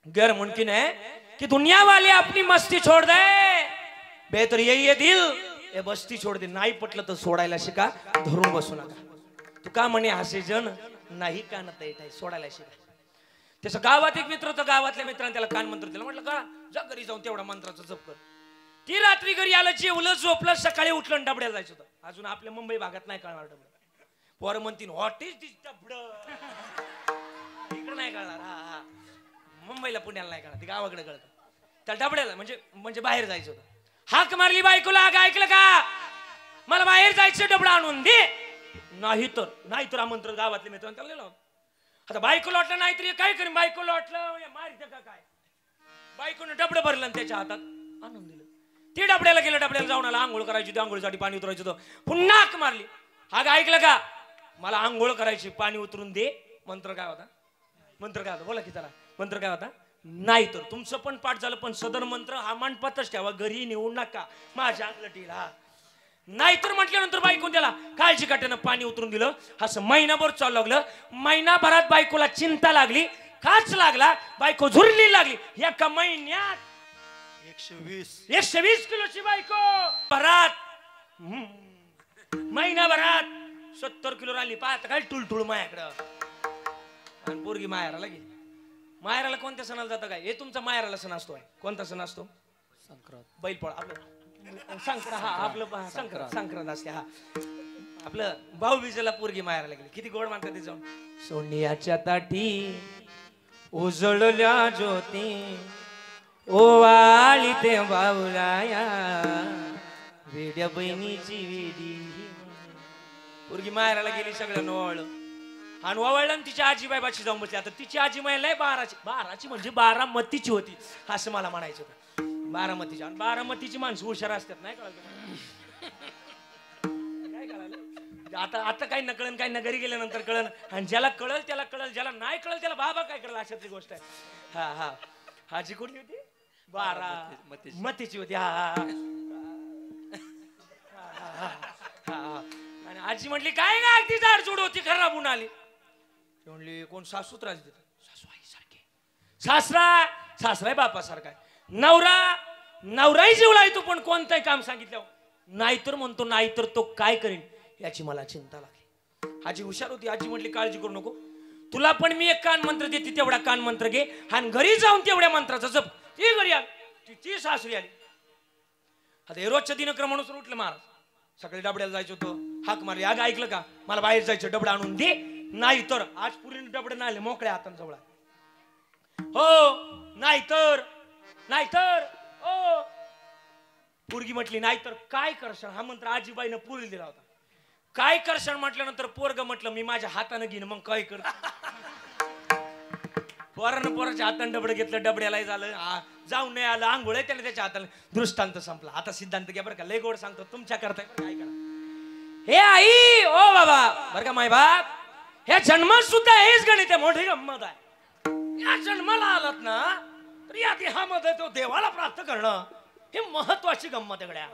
गैर मुमकिन है कि दुनिया वाले अपनी मस्ती छोड़ दे, बेहतर यही है दिल ए बस्ती छोड़ दे. नाही पटलं तर सोडायला शिका, धरून बसू नका. तू का म्हणे हसे जण नाही कानत येत आहे, सोडायला शिका. त्याचं गावात एक मित्र होता, गावातल्या मित्राने त्याला कान मंत्र दिला. म्हटलं का जा घरी जाऊन तेवढा मंत्राचा जप कर. ती रात्री घरी आलं, जेवलं झोपलं, सकाळी उठलं डबड्याला जायचं होतं. अजून आपल्या मुंबई भागात नाही कळणार डबड. पोर म्हणतील व्हॉट इज दिस डबड, इकडे नाही कळणार. हा हा मुंबईला पुण्याला नाही कळणार, ते गावाकडे कळतं. त्या डबड्याला म्हणजे बाहेर जायचं होतं. हाक मारली बायकोला, अगं ऐकलं का, मला बाहेर जायचं, डबडा आणून दे. नाहीतर हा मंत्र गावातले मित्रांनी त्याला लिहिला. आता बायकोला वाटलं नाहीतरी काय करीन, बायकोला वाटलं मारित का काय, बायकोनं डबडं भरलं आणि त्याच्या हातात आणून दिलं. ती डबड्याला गेलं, डबड्याला जाऊन आला, आंघोळ करायची होती, आंघोळीसाठी पाणी उतरायचं होतं. पुन्हा हाक मारली, अगं ऐकलं का, मला आंघोळ करायची, पाणी उतरून दे. मंत्र काय होता, बोला की त्याला, मंत्र काय होता, नाहीतर. तुमचं पण पाठ झालं, पण सदर मंत्र हा मांडपातच ठेवा, घरी नेऊ नका, माझ्या अंगलटीला. नाहीतर म्हटल्यानंतर बायकोन त्याला काळजी काट्यानं पाणी उतरून दिलं. असं महिनाभर चालू लागलं. महिनाभरात बायकोला चिंता लागली, काच लागला, बायको झुरली लागली. एका महिन्यात 120 किलोची बायको महिनाभरात 70 किलो राहिली. पाहता काय टुलटुळ मायाकडं. आणि पोरगी माहेराला गेली. माहेराला कोणत्या सणाला जातं काय, हे तुमचा माहेराला सण असतो. कोणता सण असतो, संक्रांत, बैलपोळा आपलं संक्रांत. हा आपलं संक्रांत असते. हा आपलं भाऊबीजेला पोरगी माहेराला गेली. किती गोड म्हणतात ते जाऊन, सोनियाच्या ताटी उजळल्या ज्योती ओवाळी ते बावलाया, वेड्या बहिणीची वेडी. पोरगी माहेराला गेली, सगळं नवळलं आणि ओवाळलं. आणि तिची आजी बायबाची जाऊन बसली. आता तिची आजी नाही 12ची म्हणजे 12मतीची होती, असं मला म्हणायचं होतं. 12मतीची. आणि 12मतीची माणसं हुशार असतात, नाही कळलं काय कळालं. आता काही न कळण, काही न घरी गेल्यानंतर कळण. आणि ज्याला कळल त्याला कळल, ज्याला नाही कळल त्याला बाबा काय कळलं, अशातली गोष्ट आहे. हा हा आजी कोणती होती, 12मतीची होती. हा आणि आजी म्हटली काय का अगदी जाडजूड होती, खराबून आली. म्हणली कोण, सासू त्रास देत, सासू आई सारखे, सासरा आहे बापा सारखा. नवराही जीवला येतो, पण कोणतंही काम सांगितलं नाहीतर म्हणतो, नाहीतर तो काय करेन याची मला चिंता लागली. आजी हुशार होती. आजी म्हटली काळजी करू नको, तुला पण मी एक कान मंत्र देते, तेवढा कान मंत्र घे आणि घरी जाऊन तेवढ्या मंत्राचा जप. ती घरी आली, ती सासरी आली. आता हे रोजच्या दिनक्रम म्हणून उठलं महाराज. सकाळी डबड्याला जायचं होतं, हाक मारली, अगं ऐकलं का, मला बाहेर जायचं, डबडा आणून दे. नाही तर आज पुरीने डबडे नाही मोकळ्या हातांजवळ. हो नाहीतर ओ पोरगी म्हटली नाहीतर काय करशाल. हा मंत्र आजीबाईनं पुरी दिला होता. काय करशाल म्हटल्यानंतर पोरग म्हटलं मी माझ्या हाताने घेईन. मग काय कर, पोराच्या हाताने डबडं घेतलं, डबड्याला झालं, जाऊन नाही आलं, आंघोळ त्याला त्याच्या हाताने. दृष्टांत संपला. आता सिद्धांत घ्या बरं का, लय गोड सांगतो तुमच्या करताय काय करा. हे आई ओ बाबा बरं का, माय बाप, ह्या जन्मात सुद्धा हेच गणित आहे, मोठी गंमत आहे. या जन्माला आलात ना तर या देहामध्ये तो देवाला प्राप्त करणं हे महत्वाची गंमत आहे गड्या.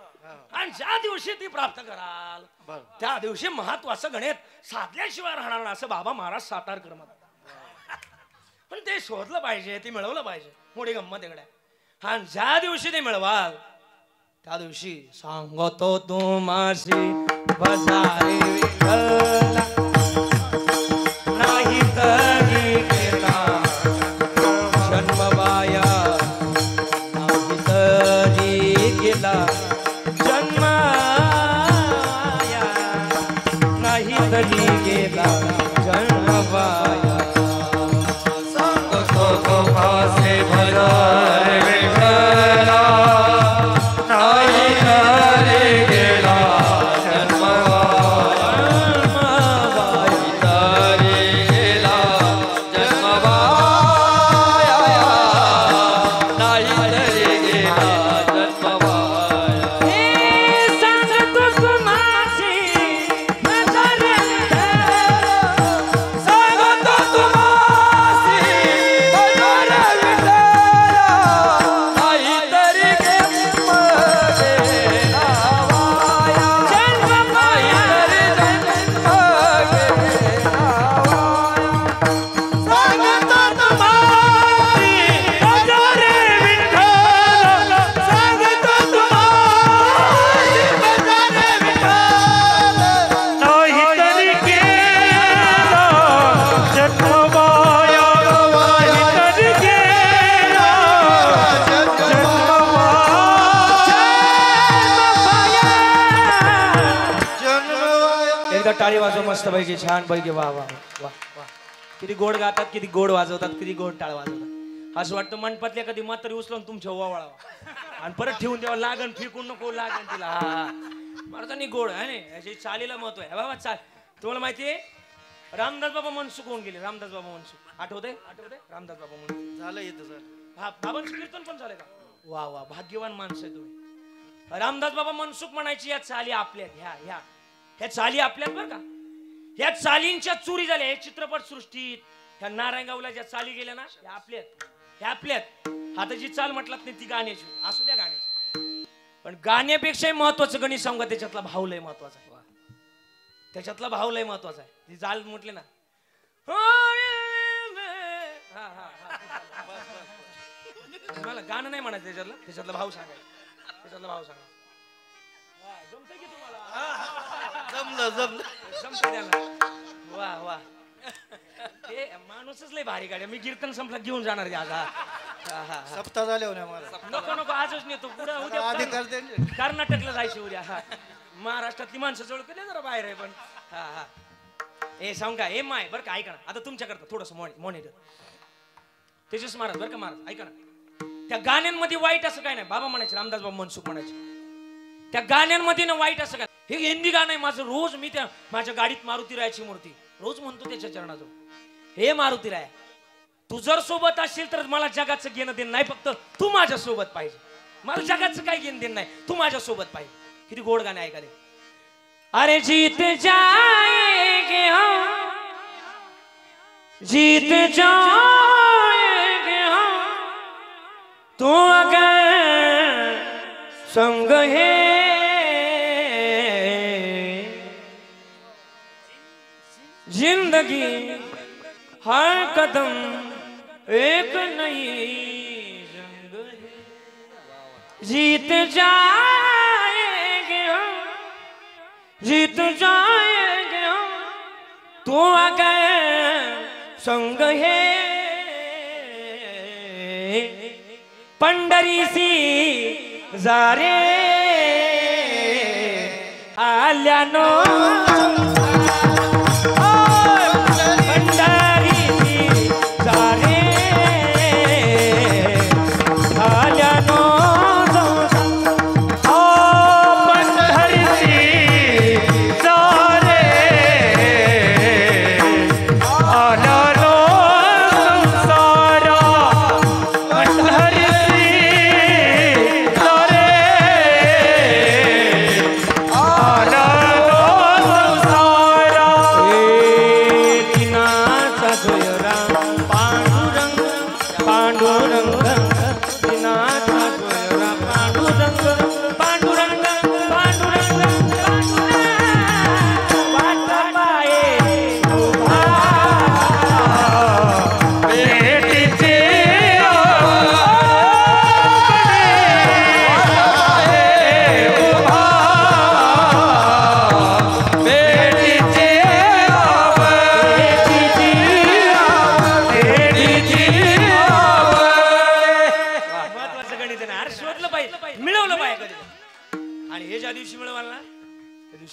आणि ज्या दिवशी ती प्राप्त कराल त्या दिवशी महत्वाचं गणित साधल्याशिवाय राहणार ना, असं बाबा महाराज सातारकर म्हणतात. पण ते शोधलं पाहिजे, ते मिळवलं पाहिजे, मोठी गंमत आहे गड्या. आणि ज्या दिवशी ते मिळवाल त्या दिवशी सांगतो तुम्हाशी बजारे विठ्ठला, नाही तरी गेला जन्मवाया, नाही तरी गेला जन्माया, नाही तरी गेला जन्मवाया. सांगतो तुम्हासी बजारे विठ्ठला, नाही तरी गेला जन्मवाया, टाळी वाजव मस्त पैकी छान पैकी वा वा वा वा किती गोड गातात किती गोड वाजवतात किती गोड टाळ वाजवतात असं वाटतं मंडपातल्या कधी म्हातारी उचलून तुमच्या ओवाळावा आणि परत ठेवून द्यावा लागन फिकून नको लागन तिला हा हा महाराजांनी गोड आहे ना याची चालीला महत्व आहे बाबा चाल तुम्हाला माहितीये रामदास बाबा मनसुख होऊन गेले रामदास बाबा मनसुख आठवते रामदास बाबा मनसुख झालं येतं झालं हा बाबांचं कीर्तन पण झालंय का वा वा भाग्यवान माणसं आहे तुम्ही रामदास बाबा मनसुख म्हणायची या चाली आपल्यात ह्या चाली आपल्यात बरं का ह्या चालींच्या चोरी झाल्या हे चित्रपट सृष्टीत ह्या नारायणगावला ज्या चाली गेल्या ना ह्या आपल्यात आता जी चाल म्हटलात नाही ती गाण्याची असू द्या गाण्याची पण गाण्यापेक्षा महत्वाचं गणित सांगा त्याच्यातला भाव लय महत्वाचा आहे त्याच्यातला भाव लय महत्वाचा आहे ती चाल म्हटले ना मला गाणं नाही म्हणायचं त्याच्यातला भाव सांगायचा जमतंय की तुम्हाला जमलं वा वा ते माणूसच लय भारी गाड्या मी कीर्तन संपला घेऊन जाणार आज सप्ताह झाले हो ना मला नको आजच नेतो पुढे उद्या कर्नाटकला जायचं उद्या हा महाराष्ट्रातली माणसं जवळ कधी जरा बाहेर आहे पण हा हे सांग का हे माय बरं का ऐका ना आता तुमच्याकरता थोडस मॉनिटर तेजस महाराज बरं का महाराज ऐका ना त्या गाण्यांमध्ये वाईट असं काय नाही बाबा म्हणायचे रामदास बाबा मनसुख म्हणायचे त्या गाण्यांमध्ये ना वाईट असं काय हे हिंदी गाणं आहे माझं रोज मी त्या माझ्या गाडीत मारुतीरायाची मूर्ती रोज म्हणतो त्याच्या चरणाजवळ हे मारुतीराया तू जर सोबत असशील तर मला जगाचं घेणं देणं नाही फक्त तू माझ्या सोबत पाहिजे मला जगाचं काही घेणं देणं नाही तू माझ्या सोबत पाहिजे किती गोड गाणे ऐकाले अरे जीत जाएंगे हम जीत जाएंगे हम तू अगर संग है जिंदगी हर कदम एक नई रंग है जीत जाएंगे हम जीत जाएंगे हम तू अगर संग है पंढरीसी जारे आल्यानो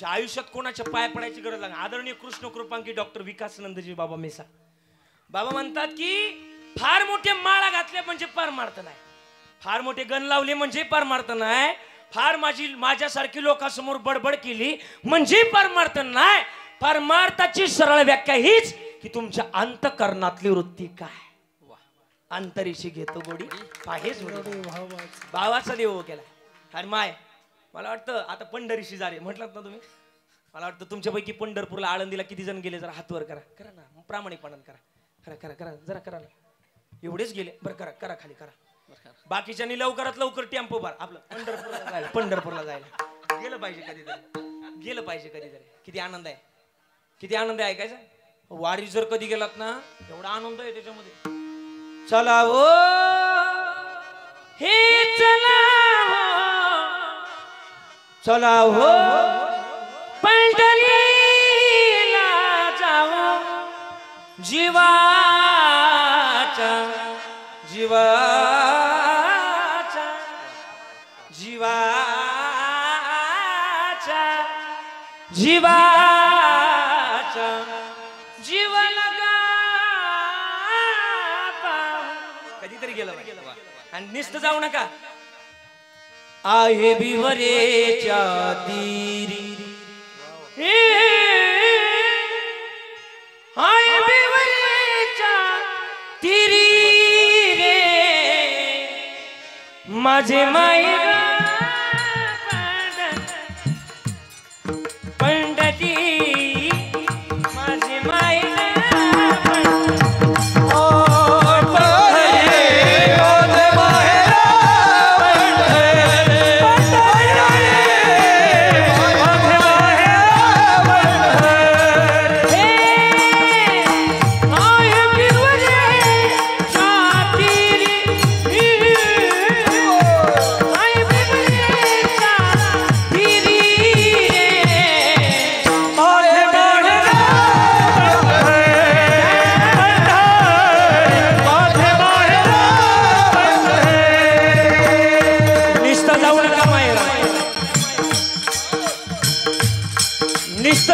आयुष्यात कोणाच्या पाय पडायची गरज नाही आदरणीय कृष्ण कृपांकी डॉक्टर विकासनंदजी बाबा मेसा बाबा म्हणतात की फार मोठे माळा घातले म्हणजे परमार्थ नाही फार मोठे गण लावले म्हणजे परमार्थ नाही फार माझ्यासारखी लोकांसमोर बडबड केली म्हणजे परमार्थ नाही परमार्थाची सरळ व्याख्या हीच की तुमच्या अंतकरणातली वृत्ती काय अंतरीशी घेतो गोडी पाहेच भावाचा देव केला आणि माय मला वाटतं आता पंढरीशी जारे म्हटलं ना तुम्ही मला वाटतं तुमच्यापैकी पंढरपूरला आळंदीला किती जण गेले जरा हातवर करा ना प्रामाणिकपणाने करा जरा करा ना एवढेच गेले बरं करा खाली करा बाकीच्यांनी लवकर टेम्पो भर आपलं पंढरपूरला जायला गेलं पाहिजे कधीतरी किती आनंद आहे ऐकायचं वारी जर कधी गेलात ना एवढा आनंद आहे त्याच्यामध्ये चला हो हे चला हो पंढरीला जाओ जीवाचा जीवाचा तरी गेलं पाहिजे. आणि निस्त जाऊ नका. आहे बिवरेच्या तीरी आहे बिवरेच्या तीरी रे माझे मायरा पंडती माझे मायरा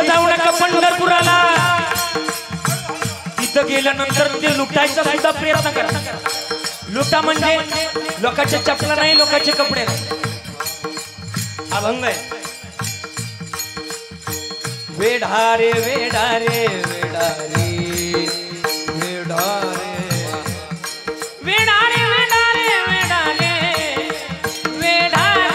जाऊ नका पंढरपुराला. तिथं गेल्यानंतर ते लुटायचा सुद्धा प्रयत्न करा. लुटा म्हणजे लोकांचे चपला नाही, लोकांचे कपडे नाही. अभंग आहे. वेढारे वेढारे वेढारे वेढारे वेढारे वेढारे वेढारे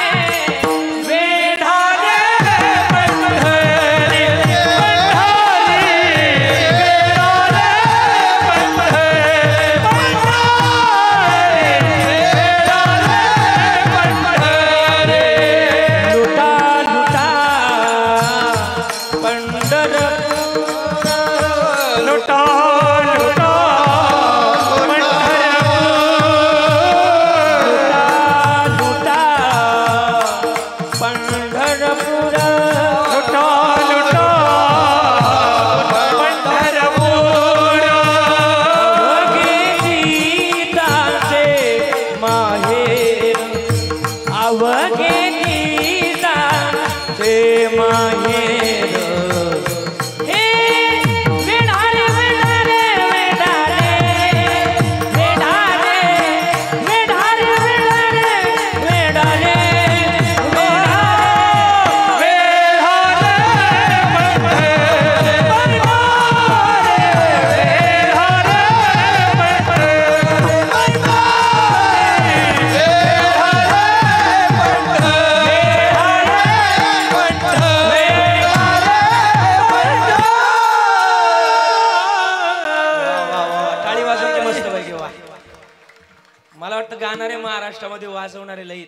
गाणारे महाराष्ट्रामध्ये वाजवणारे लई.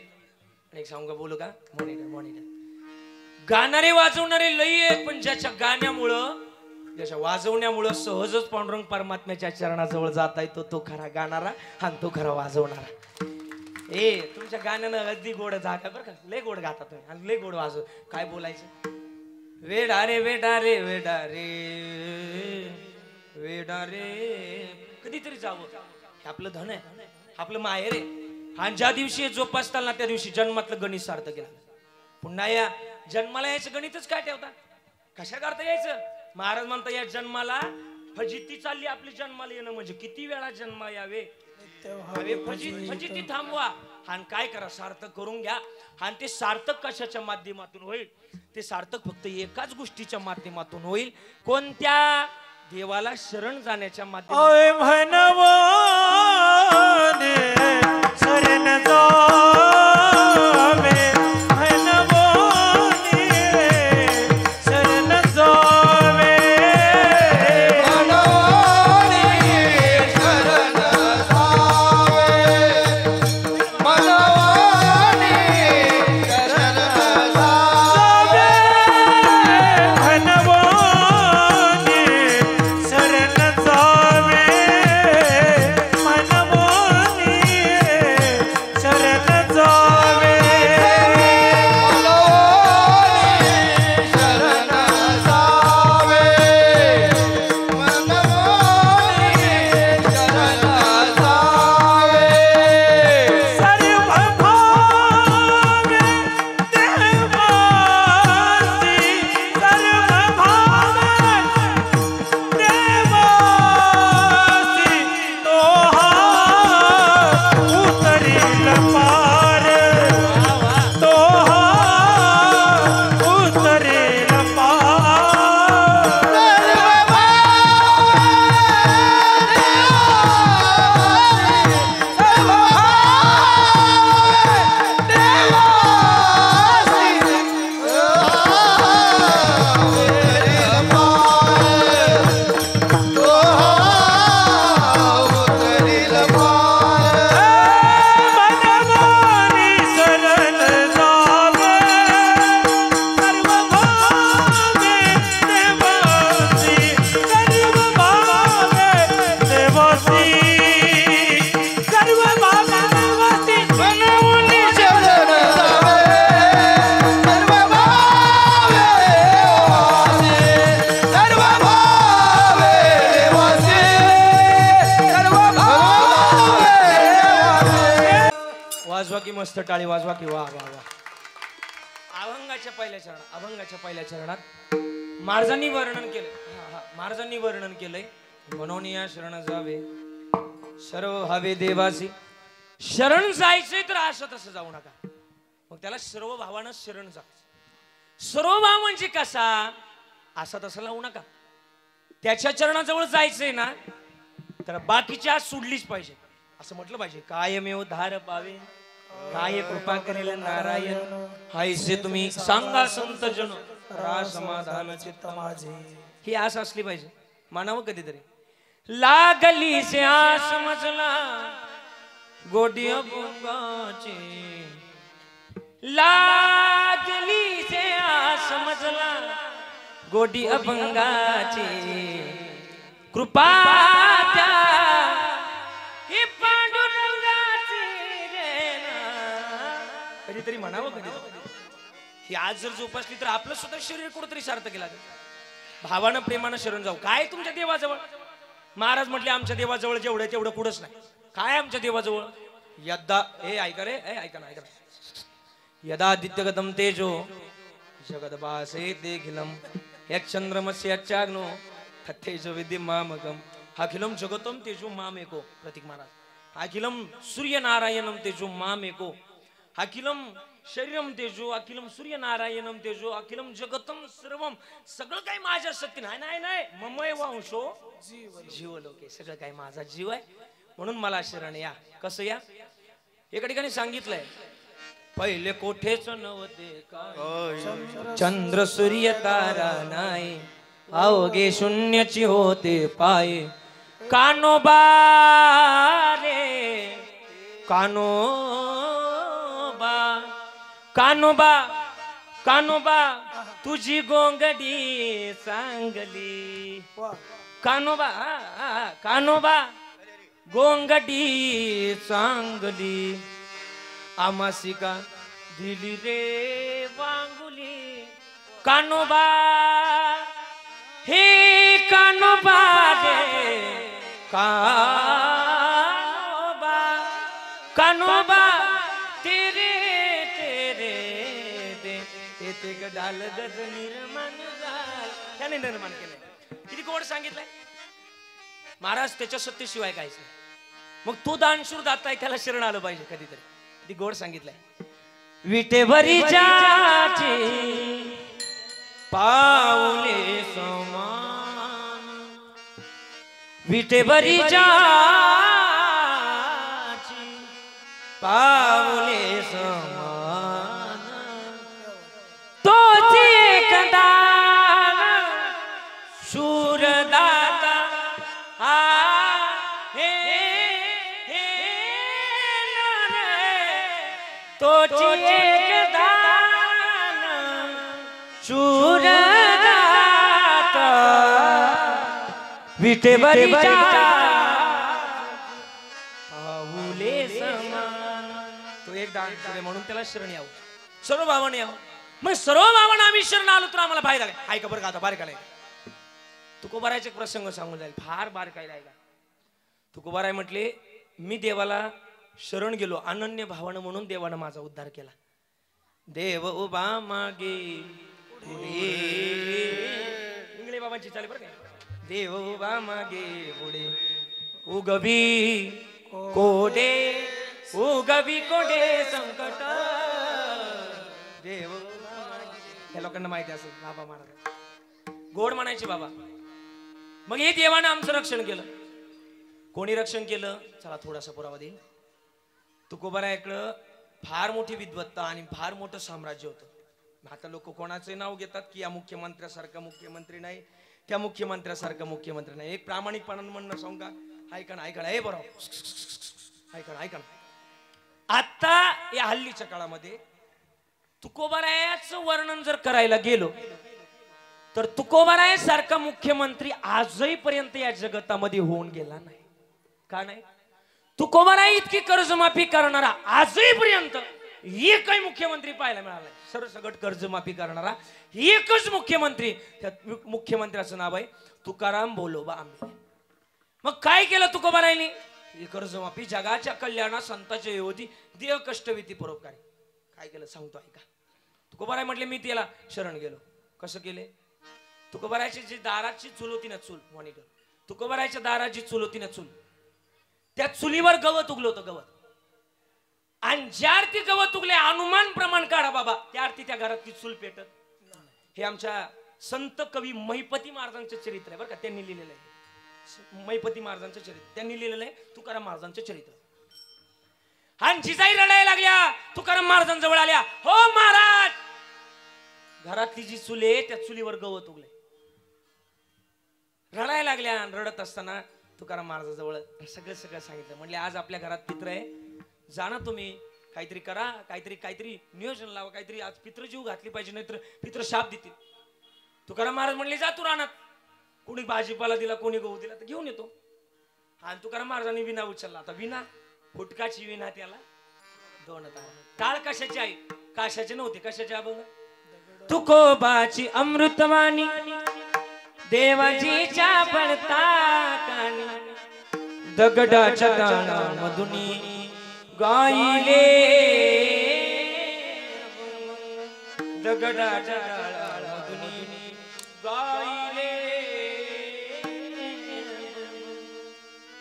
एक सांगू बोलू का? मॉनिटर मॉनिटर गाणारे वाजवणारे लई आहेत, पण ज्याच्या गाण्यामुळं ज्याच्या वाजवण्यामुळं सहजच पांडुरंग परमात्म्याच्या चरणाजवळ जाता येतो तो खरा गाणारा आणि तो खरा वाजवणारा. तुमच्या गाण्यानं अगदी गोड जागा बरं का. लय गोड गाता तुम्ही आणि लय गोड वाजव. काय बोलायचं? वेडारे वेडारे वेडारे वेडारे कधीतरी जावं. आपलं धन आहे, आपलं माहेर आहे. आणि ज्या दिवशी जोपासताल त्या दिवशी जन्मातलं गणित सार्थक केलं. पुन्हा या जन्माला यायचं गणितच काय ठेवता? कशा करता यायचं? महाराज म्हणता या जन्माला फजिती चालली आपली. जन्माला येणं म्हणजे किती वेळा जन्म यावे, फजिती थांबवा आणि काय करा सार्थक करून घ्या. आणि ते सार्थक कशाच्या माध्यमातून होईल? ते सार्थक फक्त एकाच गोष्टीच्या माध्यमातून होईल. कोणत्या? देवाला शरण जाण्याच्या माध्यमातून. शरण जावे मनवोनी शरण जावे मनवोनी शरण जावे मनवोनी शरण जावे मनवोनी शरण जावे मनवोनी वाजवा की मस्त टाळी वाजवा की वा वा वा. अभंगाच्या पहिल्या चरणात महाराजांनी वर्णन केलं. महाराजांनी वर्णन केलंय. म्हणून या शरण जावे सर्व व्हावे देवासी. शरण जायचंय तर असं तसं जाऊ नका. मग त्याला सर्व भावानं शरण जा. सर्व भाव म्हणजे कसा असा तसा लावू नका. त्याच्या चरणाजवळ जायचंय ना तर बाकीची आज सोडलीच पाहिजे असं म्हटलं पाहिजे. कायमेव धार पावे काय कृपा करेल नारायण हायसे तुम्ही सांगा संत जन रा समाधान चित्त माझे. ही आस असली पाहिजे मानावं कधीतरी. लागली से आस मजला गोडी अभंगाची. लागली से आस मजला गोडी अभंगाची. कृपा द्या ही पांडुरंगाची रे ना. कधीतरी म्हणावं कधीतरी. ही आज जर जोपासली तर आपलं सुद्धा शरीर कुठेतरी सार्थ केला. भावानं प्रेमानं शरण जाऊ. काय तुमच्या देवाजवळ महाराज म्हटले आमच्या देवाजवळ जेवढं तेवढं कुठंच नाही. काय आमच्या देवाजवळ यदा हे ऐका रे ऐका ना ऐका. यदादित्यगतम तेजो जगदभासे देखिलम यच्चंद्रमस्याग्नो तथेजो विद्यमामकम. अखिलम जगतम तेजो मामेको. प्रतीक महाराज. अखिलम सूर्यनारायणम तेजो मामेको. अखिलम शरीरम तेजो अखिलम सूर्यनारायणम तेजो अखिलम जगतम सर्वम. सगळं काही माझ्या शक्ती नाही नाही नाही ममय वंशो जीव लोके. सगळं काही माझा जीव आहे म्हणून मला शरण या. कसं या. एका ठिकाणी सांगितलंय पहिले कोठेच नव्हते काय चंद्र सूर्य तारा नाही अवघे शून्याची होते पाये. कानोबा रे कानोबा कानोबा कानोबा तुझी गोंगडी सांगली. कानोबा कानोबा गोंगडी सांगली. आमासिका दिली रे वांगुली. कानोबा हे कानोबा रे कानोबा कानोबा तेरे तेरे दे येते ग डाल गज निर्माण झाल. त्याने निर्माण केलंय. किती गोड सांगितलंय महाराज. त्याच्या सत्तेशिवाय काहीच नाही. मग तो दानशूर दाता आहे त्याला शरण आलं पाहिजे कधीतरी. किती गोड सांगितलंय. विटेवरी जाची पाऊले समान. विटेवरी जाची पाऊले समान. तोच एक दान शूरदाता तोची एक दान शूरदाता विटेवरी पाऊले समान. तो एक दान शूर म्हणून त्याला शरण यावं. सर्व भावाने यावं. मग सर्व भावांना आम्ही शरण आलो तर आम्हाला फायदा काय. ऐका बरं का आता बारकाला तुकोबारायचे प्रसंग सांगून जाईल. फार बारकाईला ऐका. तुकोबाराय म्हटले मी देवाला शरण गेलो अनन्य भावानं म्हणून देवानं माझा उद्धार केला. देव उभा मागे इंगळे बाबांची चाले बरं काय. देव उभा मागे पुढे उगवी कोडे उगवी कोडे संकट. देव या लोकांना माहिती असेल बाबा महाराज गोड म्हणायचे बाबा. मग हे देवानं आमचं रक्षण केलं. कोणी रक्षण केलं चला थोडासा पुरावा देईल. तुकोबारायाकडं फार मोठी विद्वत्ता आणि फार मोठं साम्राज्य होतं. आता लोक कोणाचे नाव घेतात की या मुख्यमंत्र्यासारखा मुख्यमंत्री नाही त्या मुख्यमंत्र्यासारखा मुख्यमंत्री नाही. एक प्रामाणिकपणानं म्हणणं सांगू का. ऐका ना ऐका ना हे बरोबर ऐका ना ऐका ना. आता या हल्लीच्या काळामध्ये तुकोबारायाचं वर्णन जर करायला गेलो तर तुकोबारायासारखा मुख्यमंत्री आजही पर्यंत या जगतामध्ये होऊन गेला नाही. का नाही. तुकोबाराय इतकी कर्जमाफी करणारा आजही पर्यंत एकही मुख्यमंत्री पाहायला मिळाला. सरसकट कर्जमाफी करणारा एकच मुख्यमंत्री. त्या मुख्यमंत्र्याचं नाव आहे तुकाराम बोलोबा आंबे. मग काय केलं तुकोबारायनी. ही कर्जमाफी जगाच्या कल्याणा संताच्या योधी देह कष्टविती परोपकारी. काय केलं सांगतो ऐका. तुकोबाराय म्हटले मी त्याला शरण गेलो. कसं केले? तुकोबारायची जी दाराची चूल होती ना, चूल मॉनिटर, तुकोबारायच्या दाराची चूल होती ना, चूल, त्या चुलीवर गवत उगलं होतं, गवत. आणि ज्या आरती गवत उगले अनुमान प्रमाण काढा बाबा, त्या आरती त्या घरातली चूल पेटत. हे आमच्या संत कवी महिपती महाराजांचं चरित्र आहे बरं का, त्यांनी लिहिलेलं आहे. महिपती महाराजांचं चरित्र त्यांनी लिहिलेलं आहे, तुकाराम महाराजांचं चरित्र. आणि जिजाई रडायला लागल्या, तुकाराम महाराजांजवळ आल्या, हो महाराज, घरातली जी चूल आहे त्या चुलीवर गवत उगले. रडायला लागल्या. रडत असताना तुकाराम महाराजांजवळ सगळं सांगितलं. म्हणले आज आपल्या घरात पित्र आहे, जाणा तुम्ही, काहीतरी करा, काहीतरी नियोजन लावा, काहीतरी आज पित्र जीव घातली पाहिजे, नाहीतर पित्र शाप देतील. तुकाराम महाराज म्हणले जा तू रानात, कोणी भाजीपाला दिला, कोणी गहू दिला तर घेऊन येतो. आणि तुकाराम महाराजांनी विना उचलला. आता विना, फुटकाची विना, त्याला दोन टाळ कशाची आहे? काशाचे नव्हते. कशाचे अभंग? तुकोबाची अमृतवाणी देवाजीच्या पडता कानी, दगडाच्या ताळामधुनी गायले, दगडाच्या ताळामधुनी गायले.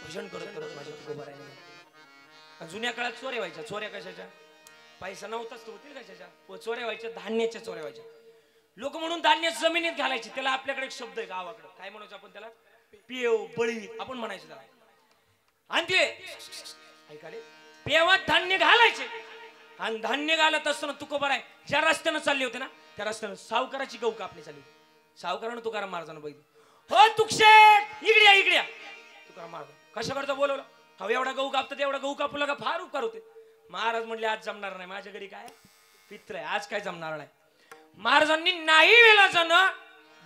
भजन करत करत माझ्या तुकोबारायने. जुन्या काळात चोऱ्या व्हायच्या. चोऱ्या कशाच्या? पैसा नव्हताच तो, होतील कशाच्या? चोऱ्या व्हायच्या, धान्याच्या चोऱ्या व्हायच्या. लोक म्हणून धान्य जमिनीत घालायचे. त्याला आपल्याकडे एक शब्द आहे गावाकडे, काय म्हणायचं आपण त्याला? पेव, बळी आपण म्हणायचं त्याला. आणि ते ऐकाले पेवात धान्य घालायचे. आणि धान्य घालत असताना तुकोबाराय ज्या रस्त्यानं चालले होते ना, त्या रस्त्यानं सावकाराची गहू कापणी चालली. सावकारानं तुकाराम महाराजांना बघितलं. हो तुकशेठ, इकडे या, इकडे या. तुकाराम महाराज कशा करता बोलवलं? हा एवढा गहू कापतात, एवढा गहू कापू लागा, फार उपकार होते. महाराज म्हणले आज जमणार नाही, माझ्या घरी काय पित्र आहे, आज काय जमणार नाही. महाराजांनी नाही वेळाचं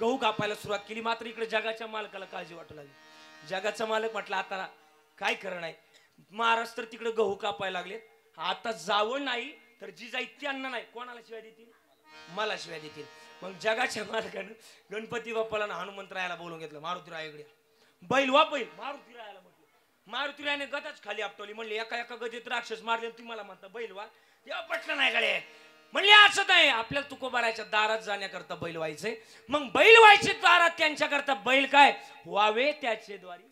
गहू कापायला सुरुवात केली. मात्र इकडे जगाच्या मालकाला काळजी वाटू लागली. जगाचा मालक म्हटलं आता काय खरं नाही. महाराज तर तिकडे गहू कापायला लागले, आता जावं नाही तर जिजाई त्यांना नाही, कोणाला शिवाय देतील? मला शिवाय देतील. मग जगाच्या मालकानं गणपती बाप्पाला हनुमंतरायाला बोलून घेतलं. मारुतीरायाकडे बैल वा, बैल मारुतीरायाला म्हटलं. मारुतीरायाने गदाच खाली आपटवली. म्हणले एका एका गदेत राक्षस मारले, तुम्हाला म्हणता बैल वा? तेव्हा पटलं नाही गडे. म्हणले असं नाही, आपल्याला तुकोबारायच्या दारात जाण्याकरता बैल व्हायचंय. मग बैल व्हायचे दारात, त्यांच्याकरता बैल काय व्हावे? त्याचे द्वारी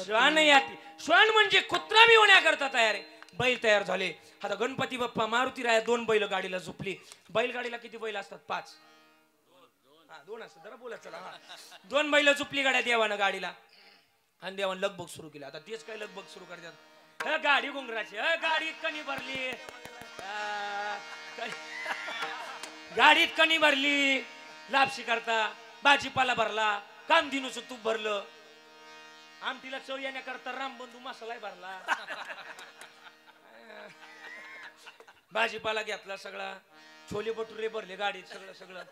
श्वान याती. श्वान म्हणजे कुत्रा बी होण्याकरता तयार आहे. बैल तयार झाले. आता गणपती बाप्पा मारुतीराया दोन बैल गाडीला झोपली. बैलगाडीला किती बैल असतात? 5. दोन असतात. जरा बोला चला. दोन बैल झोपली गाड्या देवानं गाडीला. आणि देवानं लगबग सुरू केली. आता तेच काय लगबग सुरू करतात, गाडी घुंगराची, गाडीत कणी भरली, गाडीत कणी भरली, लापशी करता भाजीपाला भरला, कामधेनूचं तूप भरलं, आमटीला चव येण्याकरता रामबंधू मसाला भरला, भाजीपाला घेतला सगळा, छोले भटुरे भरले गाडीत, सगळं.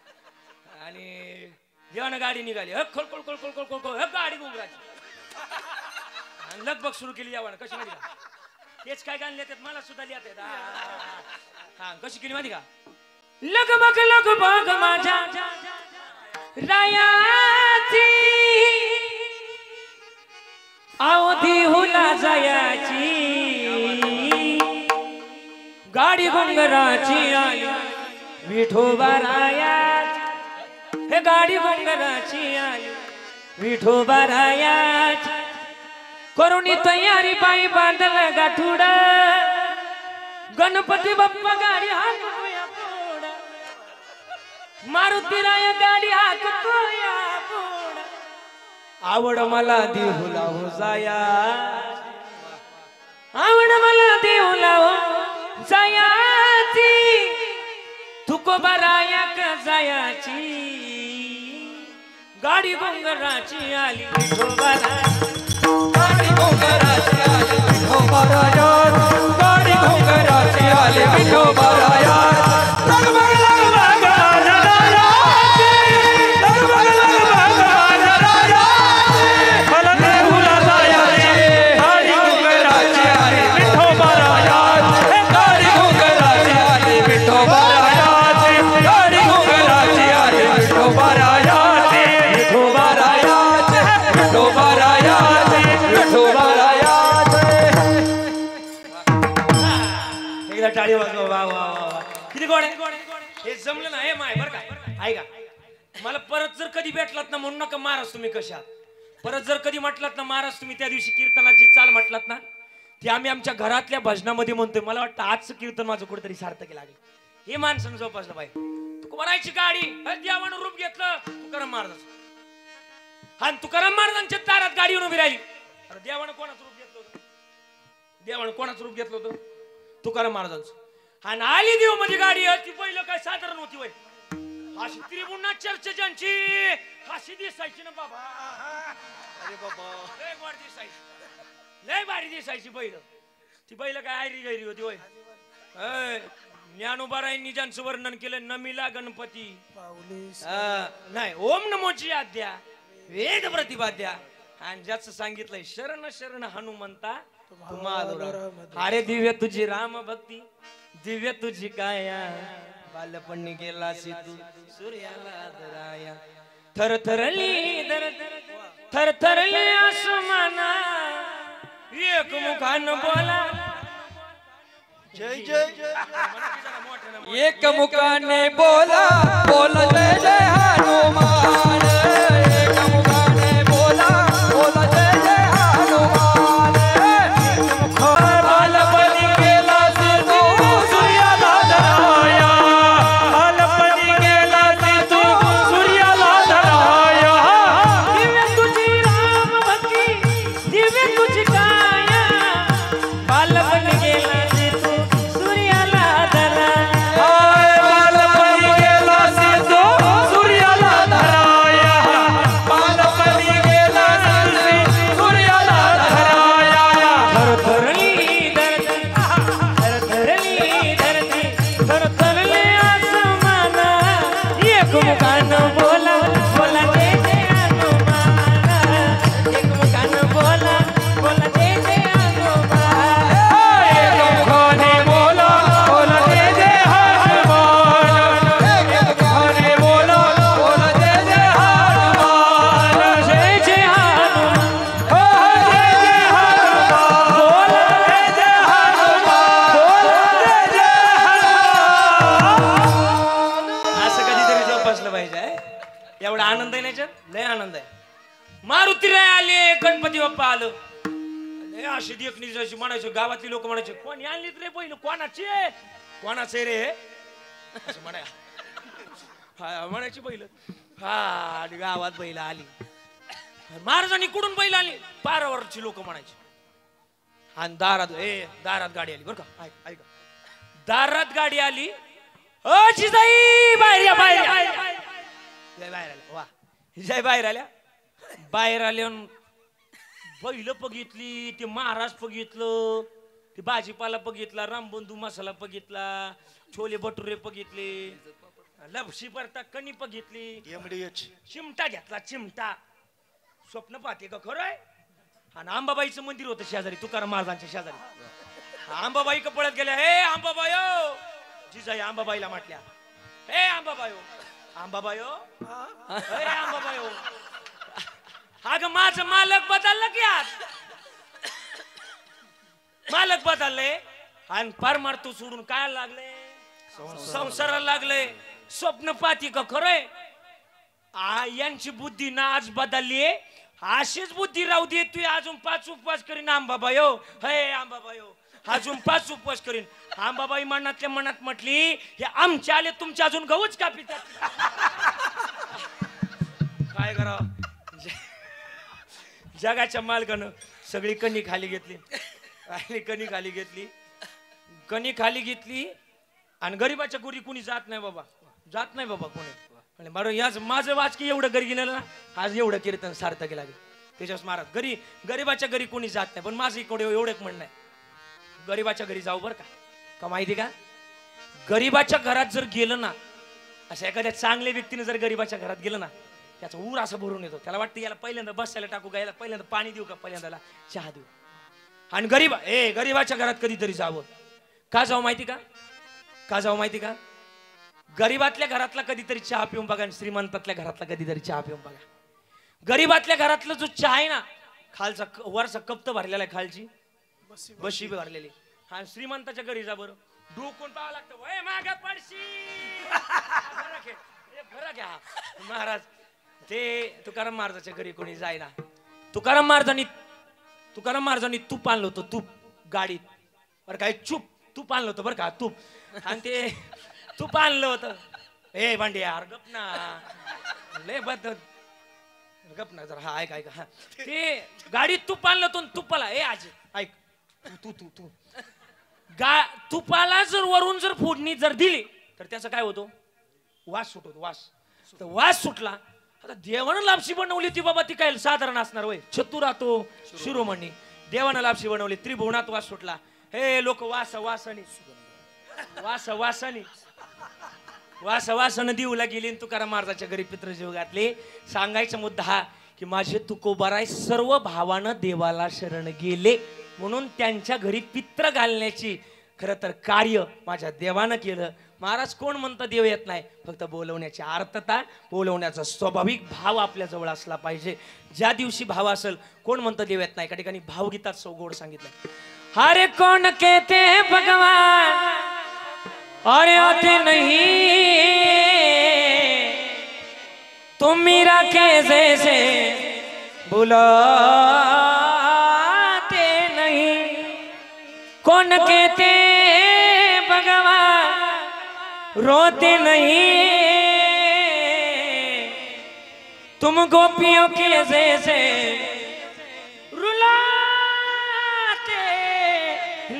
आणि जेव्हा गाडी निघाली, खोल गाडी घुंगराची. आणि लगबग सुरू केली जेवण. कशी माहिती का? तेच काय गाणं लिहितात, मला सुद्धा लिहितात. हा कशी केली माहिती का? लगबग माझ्या रायाची, अवधी हुला जायाची, गाडी घुंगराची आली विठोबा रायाची. हे गाडी घुंगराची आली विठोबा रायाची. करुणी तयारी बाई बांधल गाठुड, गणपती बाप्पा गाडी हाकतोया पुढ, मारुतीराया गाडी हाकतोया पुढ. आवड मला देऊला हो जाया, आवड मला देऊला हो जायाची, तुकोबाराया का जायाची, गाडी घुंगराची आली विठोबाराया. गाडी घुंगराची आली विठोबाराया, गाडी घुंगराची आली विठोबाराया. विठोबा राया एकदा टाळी वाजवा वा वा वा वा किती गोड आहे हे जमलं ना हे माय बरं का ऐका मला परत जर कधी भेटलात ना म्हणून नका महाराज तुम्ही कशात परत जर कधी म्हटलात ना महाराज तुम्ही त्या दिवशी कीर्तनात जी चाल म्हटलात ना ती आम्ही आमच्या घरातल्या भजनामध्ये म्हणतोय मला वाटतं आजचं कीर्तन माझं कुठेतरी सार्थकी लागेल हे माणसानं जोपासलं पाहिजे तुकोबारायची गाडी देवानं रूप घेतलं तुकाराम महाराज हा तुकाराम महाराजांच्या दारात गाडीवर उभी राहिली अरे देवानं कोणाचं रूप घेतलं होतं देवानं कोणाचं रूप घेतलं होतं तुकाराम महाराजांचं आणि आली देव मध्ये गाडी ती पहिलं काय साधारण होती वय अशी त्रिभुवनात चर्चा ज्यांची अशी दिसायची ना बाबा अरे बाबा लय गोड दिसायची लय भारी दिसायची बैल ती बैल काय आयरी गैरी होती होय ज्ञानोबारायांनी ज्यांचं वर्णन केलं नमिला गणपती नाही ओम नमोची आद्या वेद प्रतिपाद्या आणि ज्याचं सांगितलंय शरण शरण हनुमंता तुम्हाला अरे दिव्य तुझी राम भक्ती दिव्य तुझी काया बालपणी गेला सिद्धू सूर्याला दराया थरथरली थरथरली आसमाना एक मुखानं बोला जय जय जय एक मुखाने बोला बोल जय जय हनुमान एक मुखाने बोला बोल जय जय हनुमान बालपणी गेला सिद्धू सूर्याला धराया बालपणी गेला सिद्धू सूर्याला धराया दिव्य तुझी राम भक्ती दिव्य तुझी काया बालपणी गेला सिद्धू सूर्याला धराया बालपणी गेला सिद्धू सूर्याला धराया बालपणी गेला सिद्धू सूर्याला धराया थरथरली धरती थरथरली आसमाना एक मुखानं बोला बोला जय जय हनुमान एक मुखानं बोला बोला जय जय हनुमान एक मुखाने बोला बोला जय जय हनुमान एक मुखाने बोला बोला जय जय हनुमान जय जय हनुमान हो जय जय हनुमान बोला जय जय हनुमान बोला जय जय हनुमान असं कधीतरी जोपासलं पाहिजे एवढा आनंद आहे ना याच्यात लय आनंद आहे मारुती राय आले गणपती बाप्पा आलं लय अशी देखणी जशी म्हणायचं गावातली लोक म्हणायचे कोणी आणलीत रे पहिलं कोणाची कोणाचे रे असं म्हणाय हा म्हणायची पहिलं हा आणि गावात बैल आली महाराजांनी कुठून बैल आली पारावरची लोक म्हणायची आणि दारात गाडी आली बरं का ऐका दारात गाडी आली ओ जिजाई बाहेर या बाहेर या. जय बाहेर आल्या वा जय बाहेर आल्या बाहेर आल्या बैल बघितली ते महाराज बघितलं ते भाजीपाला बघितला रामबंधू मसाला बघितला छोले भटुरे बघितले लपशी परता कणी बघितली एमडीएच चिमटा घेतला चिमटा स्वप्न पाहते का खरं आहे आणि आंबाबाईचं मंदिर होतं शेजारी तुकाराम महाराजांच्या शेजारी आंबाबाई का पळत गेल्या हे आंबाबायो जिजाई आंबाबाईला म्हटल्या हे आंबाबायो आंबाबायो हे आंबाबायो अगं माझं मालक बदललं की आज मालक बदलले आणि पार मारतो सोडून काय लागले संसाराला लागले स्वप्न पाहती का खरंय यांची बुद्धी ना आज बदलली अशीच बुद्धी राहू दे तू अजून 5 उपवास करीन आंबाबायो हे आंबाबायो अजून 5 उपवास करीन आंबाबाई मनातल्या मनात म्हटली हे आमचे आले तुमचे अजून गहूच का पितात काय करा जगाच्या मालकानं सगळी कणी खाली घेतली आणि कणी खाली घेतली आणि गरीबाच्या गुरी कुणी जात नाही बाबा कोणी बरं याच माझं वाचकी एवढं घरी गेलं ना आज एवढं कीर्तन सार्थक लागेल त्याच्यावर महाराज गरीबाच्या घरी कोणी जात नाही पण माझं इकडे एवढं म्हणणं आहे गरीबाच्या घरी जाऊ बरं का माहिती का गरीबाच्या घरात जर गेलं ना असं एखाद्या चांगल्या व्यक्तीने जर गरीबाच्या घरात गेलं ना त्याचा ऊर असं भरून येतो त्याला वाटतं याला पहिल्यांदा बसायला टाकू का याला पहिल्यांदा पाणी देऊ का पहिल्यांदा चहा देऊ आणि गरीबाच्या घरात कधीतरी जावं का जाऊ माहिती का गरीबातल्या घरातला कधीतरी चहा पिऊन बघा आणि श्रीमंतातल्या घरातला कधीतरी चहा पिऊन बघा गरीबातल्या घरातला जो चहा आहे ना खालचा वरचा कप तर भरलेला आहे खालची बशी भरलेली आणि श्रीमंताच्या घरी जा बरं डोकून पाहावं लागतं वय माग पडशी फरक घ्या महाराज. ते तुकाराम महाराजाच्या घरी कोणी जायना. तुकाराम महाराजांनी तूप आणलं होतं, तूप गाडीत बरं काय, तूप आणलं होतं बरं का, तूप. आणि ते तूप आणलं होतं. ए भांडे यार गप ना, लय बद्दल गप ना जरा. हा ऐक हा. ते गाडीत तूप आणलं होतं, तुपाला ए आजी ऐक तू तू तू तुपाला जर वरून जर फोडणी जर दिली तर त्याचं काय होतो, वास सुटतो. तर वास सुटला. आता देवानं लापशी बनवली ती बाबा, ती काय साधारण असणार वय, चतुरातो शिरोमणी. देवानं लापशी बनवली, त्रिभुवनात वास सुटला. हे लोक वासानं देऊला गेली. तुकाराम महाराजाच्या घरी पितृजीव घातले. सांगायचा मुद्दा हा की माझे तुकोबाराय सर्व भावानं देवाला शरण गेले, म्हणून त्यांच्या घरी पित्र घालण्याची खरं तर कार्य माझ्या देवानं केलं. महाराज कोण म्हणतं देव येत नाही, फक्त बोलवण्याची आर्तता, बोलवण्याचा स्वाभाविक भाव आपल्या जवळ असला पाहिजे. ज्या दिवशी भाव असेल, कोण म्हणतं देव येत नाही. एका ठिकाणी भावगीतात सौगोड सांगितलं, अरे कौन कहते हैं भगवान अरे आते नहीं, तुम मीरा के जैसे बुलाते नहीं. कौन कहते भगवान रोते नहीं, तुम गोपियों के जैसे रुलाते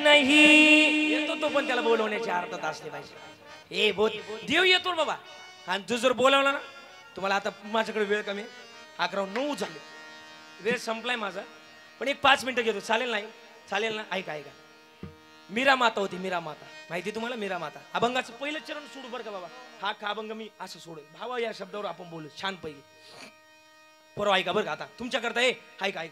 नहीं. येतो तो पण त्याला बोलवण्याची अर्थता असली पाहिजे. ए बोल देव येतो बाबा. आणि तू जर बोलावला ना, तुम्हाला आता माझ्याकडे वेळ कमी, 11:09 झाले, वेळ संपलाय माझा, पण एक 5 मिनिटं घेतो. चालेल नाही? चालेल ना? ऐका मीरा माता होती. मीरा माता माहिती तुम्हाला? मीरा माता. अभंगाचं पहिलं चरण सोडू बरं का बाबा. हा अभंग मी असं सोडू, भावा या शब्दावर आपण बोलू छान पैकी. बरोबर ऐका बरं का. आता तुमच्याकरता ऐका.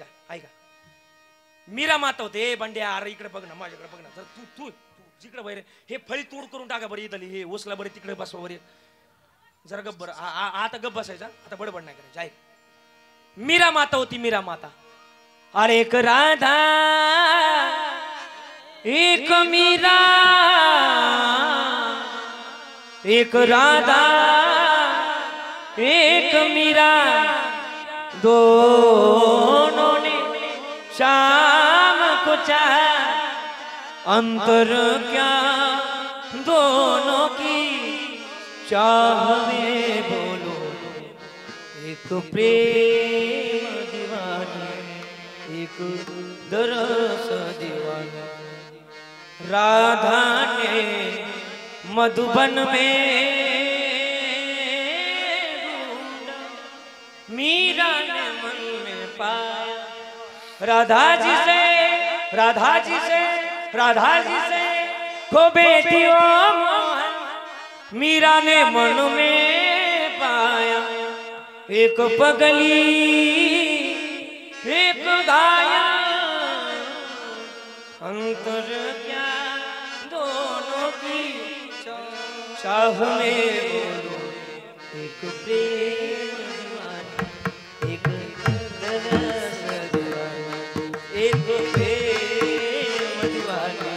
मीरा माता होते. बंड्या अरे इकडे बघ ना, माझ्याकडे बघ ना. जर तू जिकडे बरे हे फळी तोड करून टाका बरं. इथली हे ओसला बरे, तिकडे बसवा बरे. जरा गप बरं. आता गप बसायचा, आता बडबड नाही करायचं. ऐक, मीरा माता होती. मीरा माता. अरे एक राधा एक मीरा, एक राधा एक मीरा, दोनों ने शाम को चाहा, अंतर क्या दोनों की चाह में बोलो. एक प्रेम दीवानी, एक दरस दीवानी. राधा ने मधुबन में मीरा ने मन में पाया. राधा जी से को बेटी ओ मोहन, मीरा ने मन में पाया. एक पगली एक गाया, अंतर क्या दोनों की चाह में बोलो. एक प्रेम दीवानी, एक दरस दीवानी, एक प्रेम दीवानी,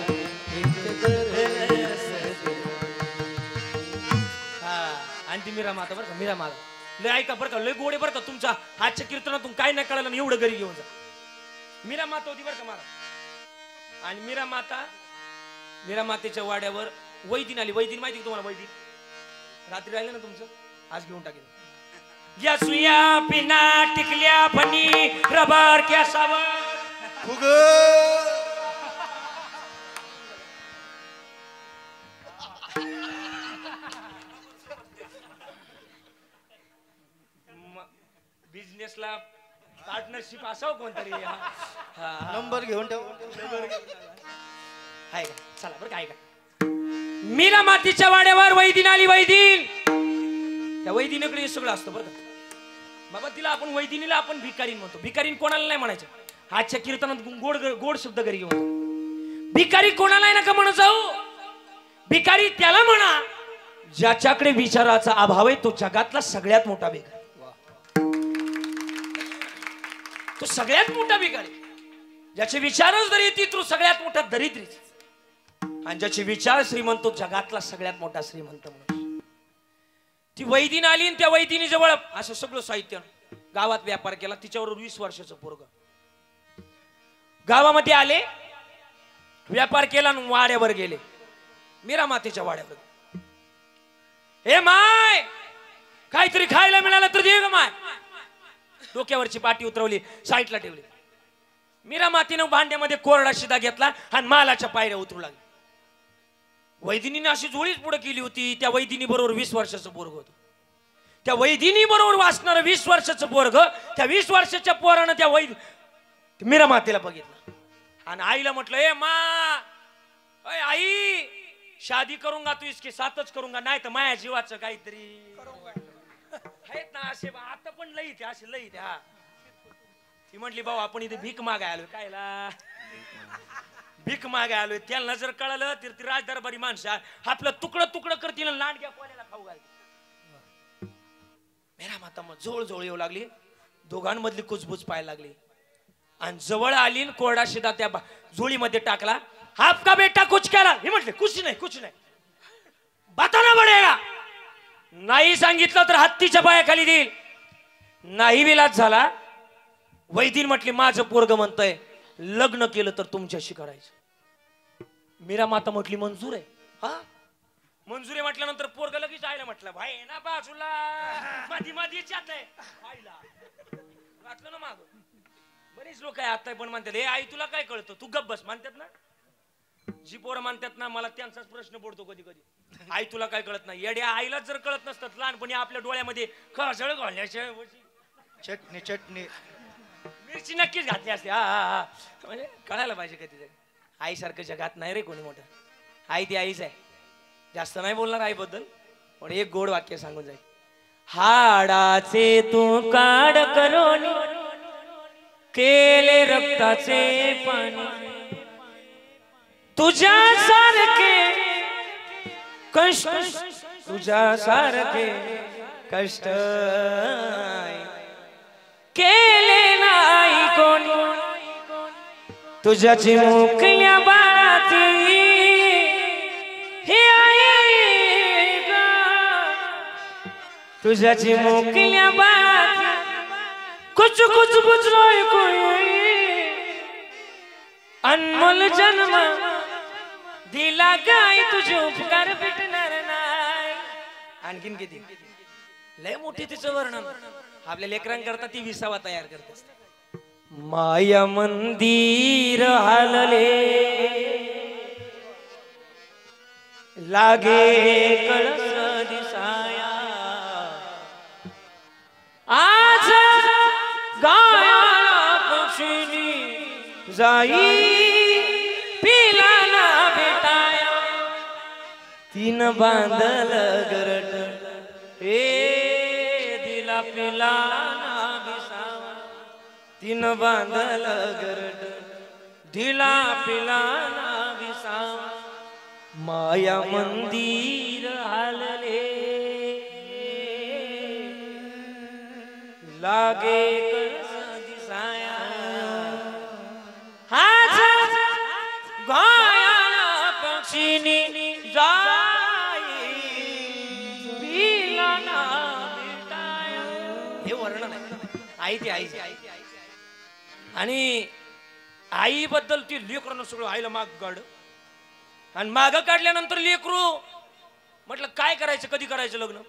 एक दरस दीवानी. हा आणि ती मीरा माता बरं का. मीरा माता लय ऐका बरं का, लय गोडे बरं का. तुमच्या आजच्या कीर्तनातून काय नाही कळलं ना, एवढं घरी घेऊन जा. मीरा माता होती बरं का महाराज. आणि मीरा मातेच्या वाड्यावर वैदिन आली. वैदिन माहिती तुम्हाला? वैदिन रात्री राहिलं ना तुमचं, आज घेऊन टाकेल. या सुया पिना टिकल्या फणी रबर क्या सावर फुग बिझनेसला पार्टनरशिप असावं कोणतरी. नंबर घेऊन ठेव. हाय का? चला बरं काय का. मीरा मातीच्या वाड्यावर वैदिन आली. वैदिन, त्या वैदिनीकडे सगळं असतं बरं का बाबा. तिला आपण वैदिनीला आपण भिकारीन म्हणतो. भिकारीन कोणाला नाही म्हणायचं. आजच्या कीर्तनात गोड शब्द घरी घेऊन. भिकारी कोणाला आहे नका म्हणत जाऊ. भिकारी त्याला म्हणा ज्याच्याकडे विचाराचा अभाव आहे. तो जगातला सगळ्यात मोठा भिकारी. तो सगळ्यात मोठा भिकारी. ज्याचे विचारच जरी येते तो सगळ्यात मोठा दरिद्री. आणि ज्याचे विचार श्रीमंत, तो जगातला सगळ्यात मोठा श्रीमंत म्हणून. ती वैदिन आली आणि त्या वैदिनी जवळ असं सगळं साहित्य, गावात व्यापार केला. तिच्यावर 20 वर्षाचं पोरग. गावामध्ये आले, व्यापार केला आणि वाड्यावर गेले, मीरा मातेच्या वाड्यावर. हे माय, काहीतरी खायला मिळालं तर दे ग माय. डोक्यावरची पाटी उतरवली, साईडला ठेवली. मीरा मातीनं भांड्यामध्ये कोरडा शिदा घेतला आणि मालाच्या पायऱ्या उतरू लागली. वैदिनीने अशी जोळीच पुढे केली होती. त्या वैदिनी बरोबर 20 वर्षाचं पोरग होतं. त्या वैदिनी बरोबर वाचणार 20 वर्षाचं पोरग. त्या 20 वर्षाच्या पोरानं त्या मीरा मातेला बघितलं आणि आईला म्हटलं, ए मा, अय आई, शादी करूंगा तू इसके साथच करूंगा, नाही तर माया जीवाचं काहीतरी आहेत ना असे. आता पण लई ते असे लई ते. हा, ती म्हटली, भाऊ आपण इथे भीक मागाय आलोय. कायला भीक मागाय आलोय? त्यांना जर कळालं तर ती राजदरबारी माणसं आपलं तुकडं तुकडं करतील, लांडग्या कोल्याला खाऊ घालतील. मेरा माता मग जोळ जोळ येऊ लागली. दोघांमधली कुजबुज पाहायला लागली आणि जवळ आली, कोरडा शिदा त्या जोळीमध्ये टाकला. आपका बेटा कुछ केला? हे म्हटले, कुछ नाही, कुछ नाही, बताना पडेगा. नाही सांगितलं तर हत्तीच्या पायाखाली देईल. नाही विलाज झाला. वैदिन म्हटली, माझं पोरग म्हणतंय लग्न केलं तर तुमच्याशी करायचं. मीरा माता म्हटली, मंजूर आहे. हा, मंजूर आहे म्हटल्यानंतर पोरग लगेच आईला म्हटलं, भाई ना बाजूला मादी मादीची आता आहे आईला घातलं ना माग. बरेच लोक आहे आता पण म्हणतात, हे आई तुला काय कळतं, तू गप्प बस म्हणतात ना. जी पोरं म्हणतात ना, मला त्यांचाच प्रश्न पडतो कधी कधी, आई तुला काय कळत नाही. येड्या आईलाच जर कळत नसतात लहानपणी आपल्या डोळ्यामध्ये खळसळ घालण्याच्या चटणी चटणी मिरची नक्कीच घातली असते. हा हा हा, म्हणजे कळायला पाहिजे कधीतरी. आईसारखं जगात नाही रे कोणी मोठं. आई ती आईच आहे. जास्त नाही बोलणार आईबद्दल, पण एक गोड वाक्य सांगून जाईल. हाडाचे तू काढ करून केले रक्ताचे पाणी, तुझ्यासारखे कष्ट, तुझ्यासारखे कष्ट केले नाही कोणी. तुझ्या चिमुकल्या बाळाची हे आई ग, तुझ्या चिमुकल्या बाळाची कुछ कुछ बुझलोय कोई, अनमोल जन्म दिला गाय, तुझे उपकार भेटणार नाही. आणखीन किती लय मोठी तिचं वर्णन. आपल्या लेकरांकरता ती विसावा तयार करत असते. माया मंदिर हालले लागे कळस दिसाया, आज गाया पक्षिणी जाई पिला ना भेटाया, तीन बांधल गरट हे दिला पिला ना विसावा, तीन बांधल गरट दिला पिला ना विसावा. माया मंदिर हालले लागे कळस दिसाया, आज गाया पक्षिणी जाई पिला ना भेटाया. हे वर्णन आहे. आई ती आई. आणि आईबद्दल ती लेकरानं सगळं आईला माग काढ आणि माग काढल्यानंतर लेकरू म्हटलं काय करायचं, कधी करायचं लग्न.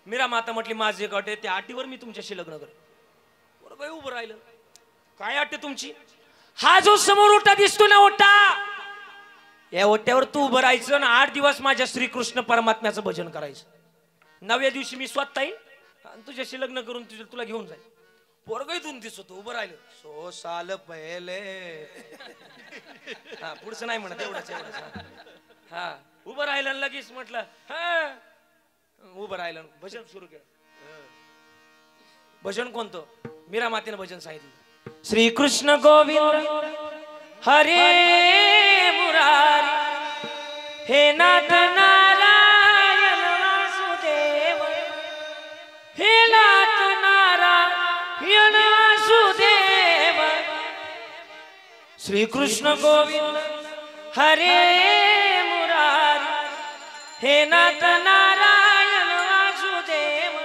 मीरा माता म्हटली, माझे एक अट आहे, त्या अटीवर मी तुमच्याशी लग्न करेन. बरोबर उभं राहिलं. काय अट आहे तुमची? हा जो समोर ओटा दिसतो ना ओटा, या ओट्यावर तू उभं राहायचं आणि 8 दिवस माझ्या श्रीकृष्ण परमात्म्याचं भजन करायचं. 9व्या दिवशी मी स्वतः येईल आणि तुझ्याशी लग्न करून तुला घेऊन जाईल. पोरग इथून दिसतो उभं राहिलं. 100 साल पहिले, हा पुढचं नाही म्हणत, एवढंच एवढंच. हा उभं राहिलं लगेच म्हटलं, हा उभं राहिलं, भजन सुरू केलं. भजन कोणतं? मीरा मातेनं भजन सांगितलं. श्री कृष्ण गोविंद हरे मुरारी, हे नाथ नारायण वासुदेव, हे नाथ नारायण वासुदेव. श्री कृष्ण गोविंद हरे मुरारी हे नाथ नारायण वासुदेव.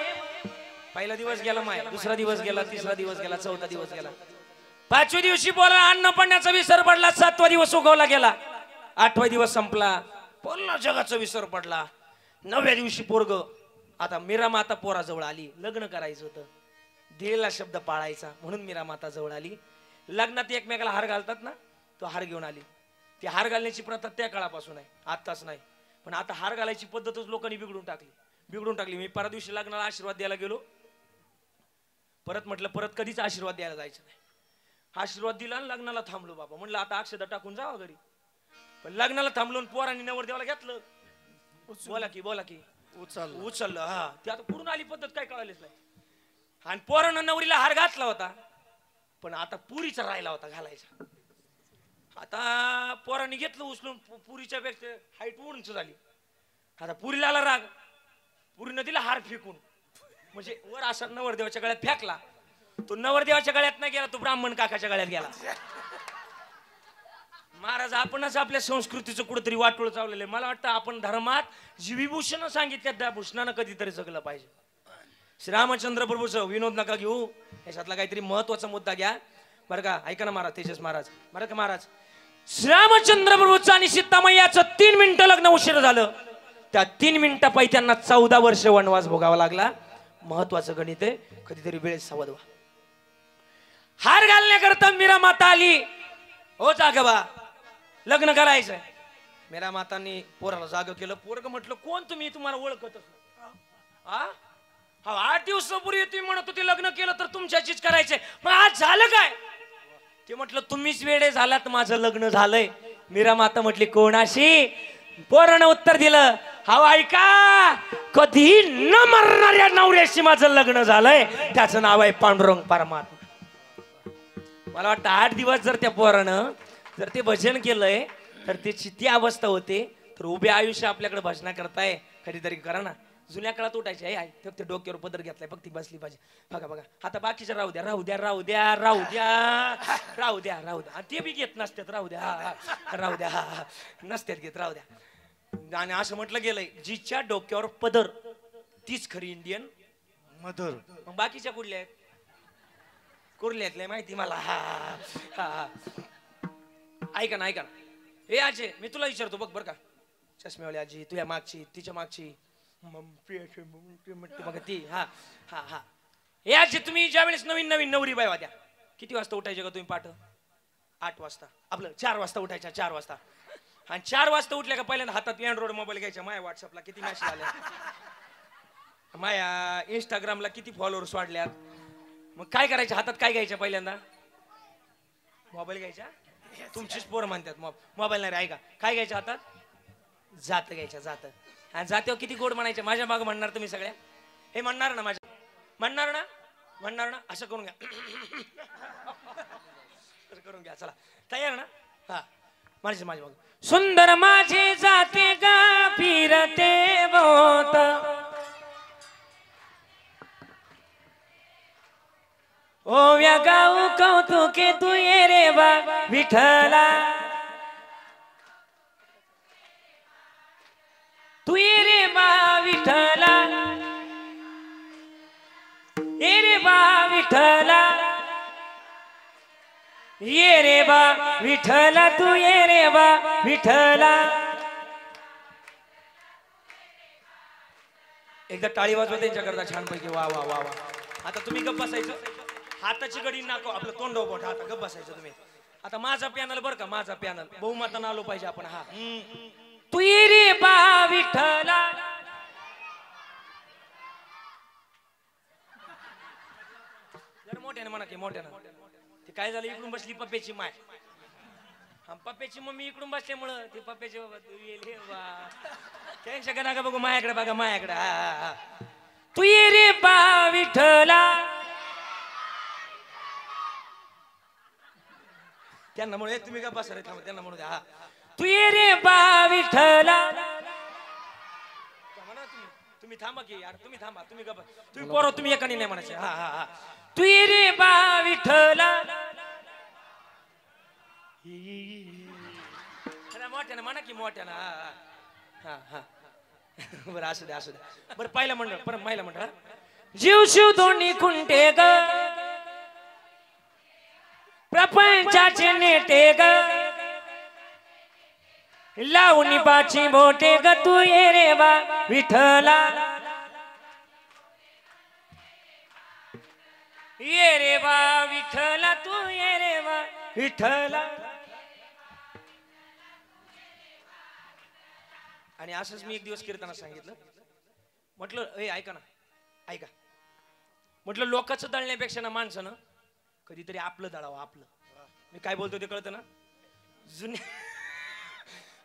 पहिला दिवस गेला माय, दुसरा दिवस गेला, तिसरा दिवस गेला, चौथा दिवस गेला. 5व्या दिवशी पोरा अन्न पाण्याचा विसर पडला. 7वा दिवस उगवला गेला. 8वा दिवस संपला. पूर्ण जगाचा विसर पडला. 9व्या दिवशी पोरग आता मीरा माता पोराजवळ आली. लग्न करायचं होतं, दिलेला शब्द पाळायचा म्हणून मीरा माता जवळ आली. लग्नात एकमेकाला हार घालतात ना, तो हार घेऊन आली. ती हार घालण्याची प्रथा त्या काळापासून आहे, आत्ताच नाही. पण आता हार घालायची पद्धतच लोकांनी बिघडून टाकली. मी परवा दिवशी लग्नाला आशीर्वाद द्यायला गेलो. परत म्हटलं परत कधीच आशीर्वाद द्यायला जायचं नाही. आशीर्वाद दिला आणि लग्नाला थांबलो. बाबा म्हणलं आता अक्षता टाकून जावा घरी. पण लग्नाला थांबलो आणि पोरांनी नवरदेवाला घेतलं. बोला की उचललं. हा ती आता पूर्ण आली पद्धत काय कळालीच नाही. आणि पोरानं नवरीला हार घातला होता, पण आता पुरीचा राहिला होता घालायचा. आता पोरांनी घेतलं उचलून. पुरीच्या पेक्षा हाईट उंच झाली. आता पुरीला आला राग. पुरीनं दिला हार फेकून, म्हणजे वर असा नवरदेवाच्या गळ्यात फेकला. तो नवरदेवाच्या गळ्यात नाही गेला, तो ब्राह्मण काकाच्या गळ्यात गेला. महाराज आपणच आपल्या संस्कृतीचं कुठेतरी वाटोळ चावलेलं आहे. मला वाटतं आपण धर्मात जी विभूषण सांगितल्या त्या भूषणानं कधीतरी जगलं पाहिजे. श्रीरामचंद्र प्रभूचं विनोद नका घेऊ, याच्यातला काहीतरी महत्वाचा मुद्दा घ्या बरं का. ऐका ना महाराज, तेजस महाराज, बरं का महाराज, श्रीरामचंद्र प्रभूचं आणि सीतामय्याचं 3 मिनिटं लग्न उशीर झालं. त्या 3 मिनिटापायी त्यांना 14 वर्ष वनवास भोगावा लागला. महत्वाचं गणित आहे, कधीतरी वेळेत सावध व्हा. हार घालण्याकरता मीरा माता आली. हो जागबा, लग्न करायचंय. मीरा मातांनी पोराला जाग केलं. पोरग म्हटलं कोण तुम्ही, तुम्हाला ओळखतच नाही. 8 दिवसापूर्वी तुम्ही म्हणत होते लग्न केलं तर तुमच्याचीच करायचंय, पण आज झालं काय? ते म्हटलं तुम्हीच वेडे झालात, माझं लग्न झालंय. मीरा माता म्हटली कोणाशी? पोरानं उत्तर दिलं, ऐका, कधी न मरणाऱ्या नवऱ्याशी माझं लग्न झालंय, त्याचं नाव आहे पांडुरंग परमात्मा. मला वाटतं 8 दिवस जर त्या पोरानं जर ते भजन केलंय तर त्याची ती अवस्था होते. तर उभे आयुष्य आपल्याकडे भजना करताय, कधीतरी करा ना. जुन्या काळात उठायचे आहे फक्त डोक्यावर पदर घेतलाय, फक्त बसली पाहिजे. बघा आता बाकीच्या राहू द्या. ते बी घेत नसतात, राहू द्या नसतात घेत, राहू द्या. आणि असं म्हटलं गेलंय, जिच्या डोक्यावर पदर तीच खरी इंडियन मधुर. मग बाकीच्या कुठल्या आहेत? कुर्ल्यातल्या माहिती मला. ऐका ना हे आजी, मी तुला विचारतो बघ बरं का. चष्मेवाली आजी, तुझ्या मागची, तिच्या मागची बघा ती. हे आजी, तुम्ही ज्या वेळेस नवीन नवरी बाई होत्या, किती वाजता उठायचे का तुम्ही? पाठ 8 वाजता. आपलं 4 वाजता उठायच्या, 4 वाजता. आणि 4 वाजता उठल्या का पहिल्यांदा हातात अँड्रॉइड मोबाईल घ्यायचा. माया व्हॉट्सअपला किती मेसेज आले, माया इंस्टाग्रामला किती फॉलोअर्स वाढल्यात. मग काय करायचं? हातात काय घ्यायचं पहिल्यांदा? मोबाईल घ्यायचा. तुमचीच पोरं म्हणतात मोबाईल नाही. ऐका, काय घ्यायचं हातात? जात घ्यायच्या, जात. आणि जात्यावर किती गोड म्हणायचे. माझ्या मागं म्हणणार तुम्ही सगळ्या, हे म्हणणार ना, माझ्या म्हणणार ना. असं करून घ्या, करून घ्या. चला तयार ना? हा, माझ्या माग सुंदर माझे जाते गा फिरते बोत, ओव्या गाऊ कौतुके तू ये रे बा विठ्ठला, तू ये रे बा विठ्ठला, ये रे बा विठ्ठला, ये रे बा विठ्ठला, तू ये रे बा विठ्ठला. एकदा टाळी वाजवा त्यांच्याकरता छानपैकी. वा वा वा वा. आता तुम्ही गप्प बसायचं, हाताची गडी नाको, आपलं तोंड बोट, आता गप्प बसायचं तुम्ही. आता माझा पॅनल बरं का, माझा पॅनल बहुमतानं आलो पाहिजे आपण. हा, तू ये रे बा विठ्ठला, जर मोठ्याने म्हणा की मोठ्यानं. ते काय झालं, इकडून बसली पप्प्याची माय, पप्प्याची मम्मी इकडून बसल्यामुळं ते पप्प्याचे बाबा तू ये बा, त्यांच्या का नका बघू, माझ्याकडे बघा, माझ्याकडे. तू ये रे बा विठ्ठला, त्यांना म्हणून तुम्ही का बसा रे, त्यांना म्हणू द्या. तू ये रे बा विठ्ठला, तुम्ही थांबा की यार, तुम्ही थांबा, तुम्ही का तुम्ही पोरं, तुम्ही एकाने नाही म्हणायचे. हा हा हा. तू ये रे बा विठ्ठला, मोठ्यानं म्हणा की मोठ्यानं. हा हा बरं असू द्या असू द्या. बरं पहिला मंडळ परत महिला मंडळ. जीव शिव दोन्ही खुंटे ग प्रपंचाचे नेटे ग लावणी पाची बोटे ग तू ये रे बा विठ्ठला ये रे बा विठ्ठला तू ये रे बा विठ्ठला. आणि असंच मी एक दिवस कीर्तनात सांगितलं. म्हटलं ए ऐका ना ऐका. म्हटलं लोकांचं दळण्यापेक्षा ना माणसानं कधीतरी आपलं दळावं. आपलं मी काय बोलतो ते कळतं ना.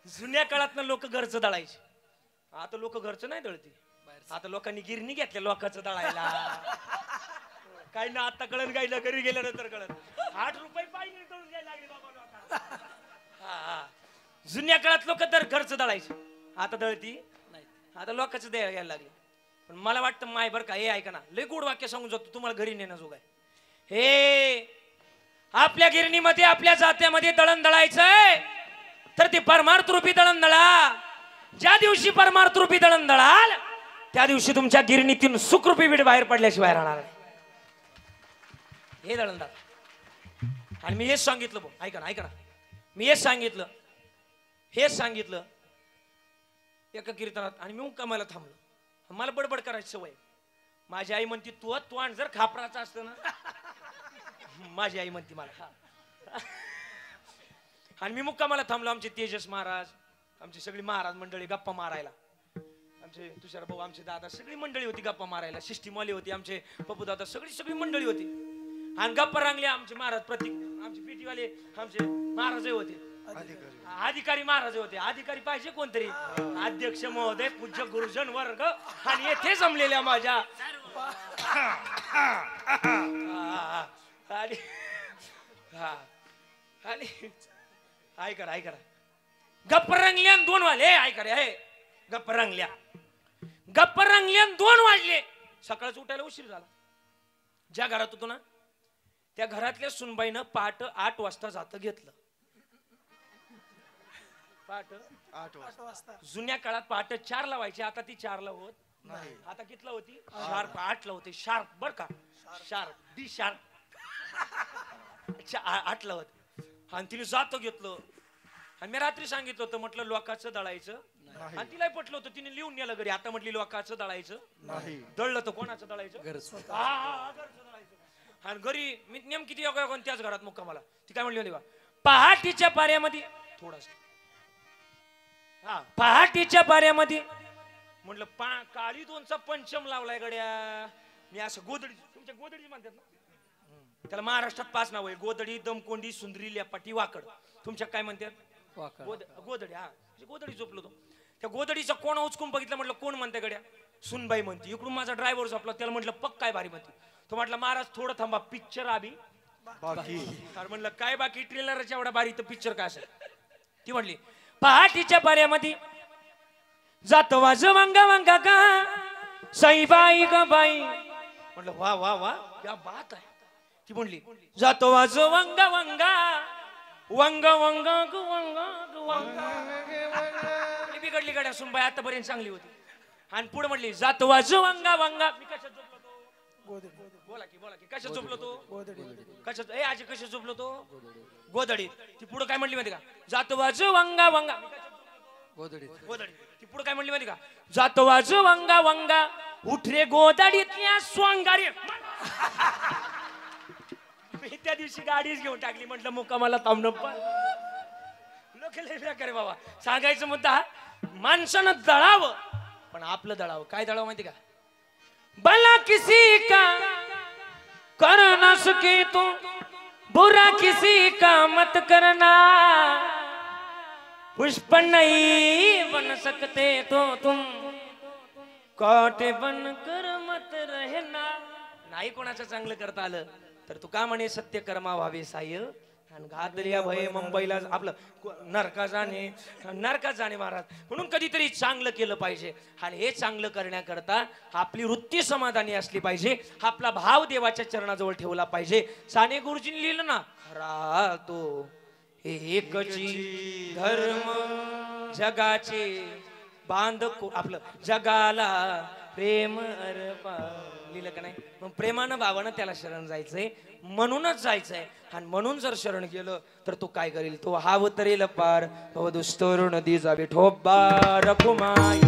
जुन्या काळात ना लोक घरचं दळायचे. आता लोक घरचं नाही दळते. आता लोकांनी गिरणी घेतल्या लोकांचं दळायला. काही ना आता कळण गायला घरी गेल्यानंतर कळत 8 रुपये पाहिजे दळून घ्यायला लागले बाबा लोकांना. जुन्या काळात लोक तर घरचं दळायचे. आता दळती नाही. आता लोकांचं द्यायला घ्यायला लागले. पण मला वाटतं माय बरं का हे ऐका ना लय गोड वाक्य सांगून जातो तुम्हाला घरी नेणं जोग आहे. हे आपल्या गिरणीमध्ये आपल्या जात्यामध्ये दळण दळायचंय तर ते परमार्थ रूपी दळण दळा. ज्या दिवशी परमार्थ रूपी दळण दळाल त्या दिवशी तुमच्या गिरणीतून सुखरूपी बीड बाहेर पडल्याशिवाय राहणार नाही. हे दळण दळा. आणि मी हेच सांगितलं भाऊ ऐका ना ऐका ना. मी हेच सांगितलं एका कीर्तनात. आणि मी मुक्कामाला थांबलो. मला बडबड करायची सवय. माझी आई म्हणती तू तोंड जर खापराचं असतं ना. माझी आई म्हणती मला. आणि मी मुक्कामाला थांबलो. आमचे तेजस महाराज आमची सगळी महाराज मंडळी गप्पा मारायला. आमचे तुषार भाऊ आमचे दादा सगळी मंडळी होती गप्पा मारायला. शिष्टीमॉली होती आमचे पप्पू दादा सगळी मंडळी होती. आणि गप्पा रांगल्या आमचे महाराज प्रतीक आमचे पेटीवाले आमचे महाराज होते. अधिकारी महाराज होते. अधिकारी पाहिजे कोणतरी. अध्यक्ष महोदय पूज्य गुरुजन वर्ग आणि येथे जमलेल्या माझ्या ऐका ऐका गप्प रंगल्या 2 वाजले. ऐका रे गप्प रंगल्या 2 वाजले. सकाळच उठायला उशीर झाला. ज्या घरात होतो ना त्या घरातल्या सुनबाईनं पहाट 8 वाजता जातं घेतलं. पहाट 8 वाजता. जुन्या काळात पहाट 4 ला व्हायची. आता ती 4 ला होत नाही. आता कितला होती शार्प 8 ला होते. शार्प बर का शार्प डी शार्प 8 ला होत. आणि तिने जातं घेतलं. आणि मी रात्री सांगितलं होतं म्हटलं लोकांचं दळायचं. आणि तिलाही पटलं होतं. तिने लिहून नेलं घरी. आता म्हटली लोकांचं दळायचं नाही. दळलं तर कोणाचं दळायचं घरचं दळायचं. आणि घरी मी नेमकी ती योगायोगाने त्याच घरात मुक्कामाला. ती काय म्हणली होती पहाटीच्या पाऱ्यामध्ये थोडासा पहाटीच्या पाऱ्यामध्ये म्हटलं काळी 2चा पंचम लावलाय गड्या. मी असं गोदडी तुमच्या गोदडी म्हणतात ना त्याला महाराष्ट्रात 5 नाव आहे. गोदडी दमकोंडी सुंदरी लेपाटी वाकड. तुमच्या काय म्हणतात गोदडी. हा गोदडी झोपलो तो. त्या गोदडीचा कोण उचकून बघितलं. म्हटलं कोण म्हणते गड्या. सुनबाई म्हणते. इकडून माझा ड्रायव्हर झोपला. त्याला म्हटलं पक काय भारी म्हणते. तो म्हटलं महाराज थोडं थांबा पिक्चर आधी बाकी. म्हणलं काय बाकी ट्रेलरच्या एवढा बारी तर पिक्चर काय असेल. ती म्हटली पहाटीच्या पाऱ्यामध्ये जात वाज वांगा वांगा का साईबाई ग बाई. म्हटलं वा वा वा क्या बात आहे. ती म्हणली जात वाज वांगा वांगा वांगा वांगा ग वांगा ग वांगा. बिघडली गाड्या सुनबाई आतापर्यंत चांगली होती. आणि पुढे म्हटली जात वाज वांगा वांगा. मी कशात झोपलो तो बोला की कशात झोपलो तो कशात. ए आजी कशात झोपलो तो गोदडीत. ती पुढे काय म्हणली माहिती का जात वाज वांगा वांगा गोदडीत. ती पुढे काय म्हणली माहिती का जात वाज वांगा वांगा उठ रे गोदडीतल्या स्वांगारी. मी त्या दिवशी गाडीच घेऊन टाकली. म्हटलं मुक्कामाला थांबणं पण लोक लय प्रकारे बाबा. सांगायचं मुद्दा माणसानं दळावं पण आपलं दळावं. काय दळावं माहिती का भला किसी का कर न सके तो बुरा किसी का मत करना. पुष्प नहीं बन सकते तो तुम काटे बन कर मत रहना. नाही कोणाचं चांगलं करता आलं तर तू का म्हणे सत्य कर्मा व्हावे साय. आणि घातल्या भय मुंबईला आपलं नरका जाणे महाराज. म्हणून कधीतरी चांगलं केलं पाहिजे. आणि हे चांगलं करण्याकरता आपली वृत्ती समाधानी असली पाहिजे. आपला भाव देवाच्या चरणाजवळ ठेवला पाहिजे. साने गुरुजींनी लिहिलं ना रातो एकची धर्म जगाचे बांध आपलं जगाला प्रेम अर्पा लिहिलं का नाही. मग प्रेमानं भावानं त्याला शरण जायचंय, म्हणूनच जायचंय. आणि म्हणून जर शरण गेलं तर तो काय करेल, तो हाव तरेल पार तो दुस्तोर नदी जावे ठोबा रखुमाई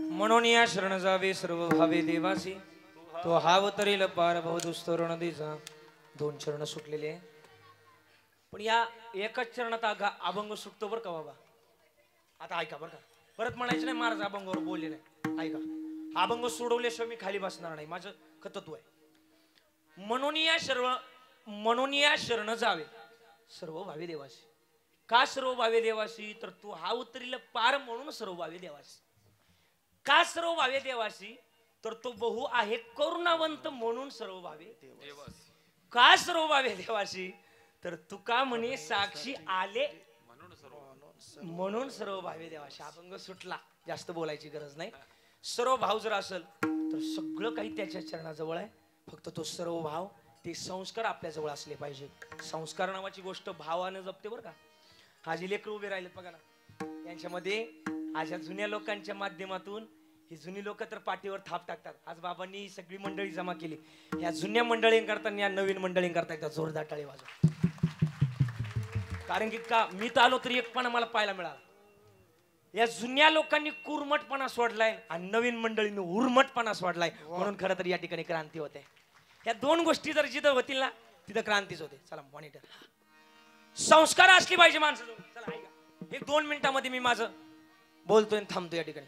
म्हणून या शरण जावे सर्व भावे देवासी तो हाव तरील पार बहुदुस्तोर नदीचा. 2 चरण सुटलेले आहे, पण या एकाच चरणात अभंग सुटतो बरं का बाबा. आता ऐका बरं का, परत म्हणायचं नाही महाराज अभंगावर बोलले नाही. ऐका, अभंग सोडवल्याशिवाय मी खाली बसणार नाही, माझं तत्व आहे. म्हणून या शरण जावे सर्व भावे देवासी. का सर्व भावे देवासी, तर तू हा उतरील पार म्हणून सर्व भावे देवासी. का सर्व भावे देवासी, तर तो बहु आहे करुणावंत म्हणून सर्व भावे देवासी. का सर्व भावे देवासी, तर तुका म्हणे साक्षी आले म्हणून सर्व भावे देवासी. अभंग सुटला, जास्त बोलायची गरज नाही. सर्व भाव जर असेल तर सगळं काही त्याच्या चरणाजवळ आहे. फक्त तो सर्व भाव, ते संस्कार आपल्या जवळ असले पाहिजे. संस्कार नावाची गोष्ट भावानं जपते बरं का. आज लेकर उभे राहिले बघा ना, यांच्यामध्ये आज या जुन्या लोकांच्या माध्यमातून ही जुनी लोक तर पाठीवर थाप टाकतात. आज बाबांनी सगळी मंडळी जमा केली. या जुन्या मंडळींकरता या नवीन मंडळींकरता एकदा जोरदार टाळी वाजवा. कारण की का मी तर आलो तरी एकपणा मला पाहायला मिळाला. या जुन्या लोकांनी कुरमटपणा सोडलाय आणि नवीन मंडळींनी उर्मटपणा सोडलाय. म्हणून खरं तर या ठिकाणी क्रांती होते. या 2 गोष्टी जर जिथं होतील ना तिथं क्रांतीच होते. चला मॉनिटर, संस्कार असली पाहिजे माणसाजवळ. चला ऐका, 1-2 मिनिटांमध्ये मी माझं बोलतोय आणि थांबतो. या ठिकाणी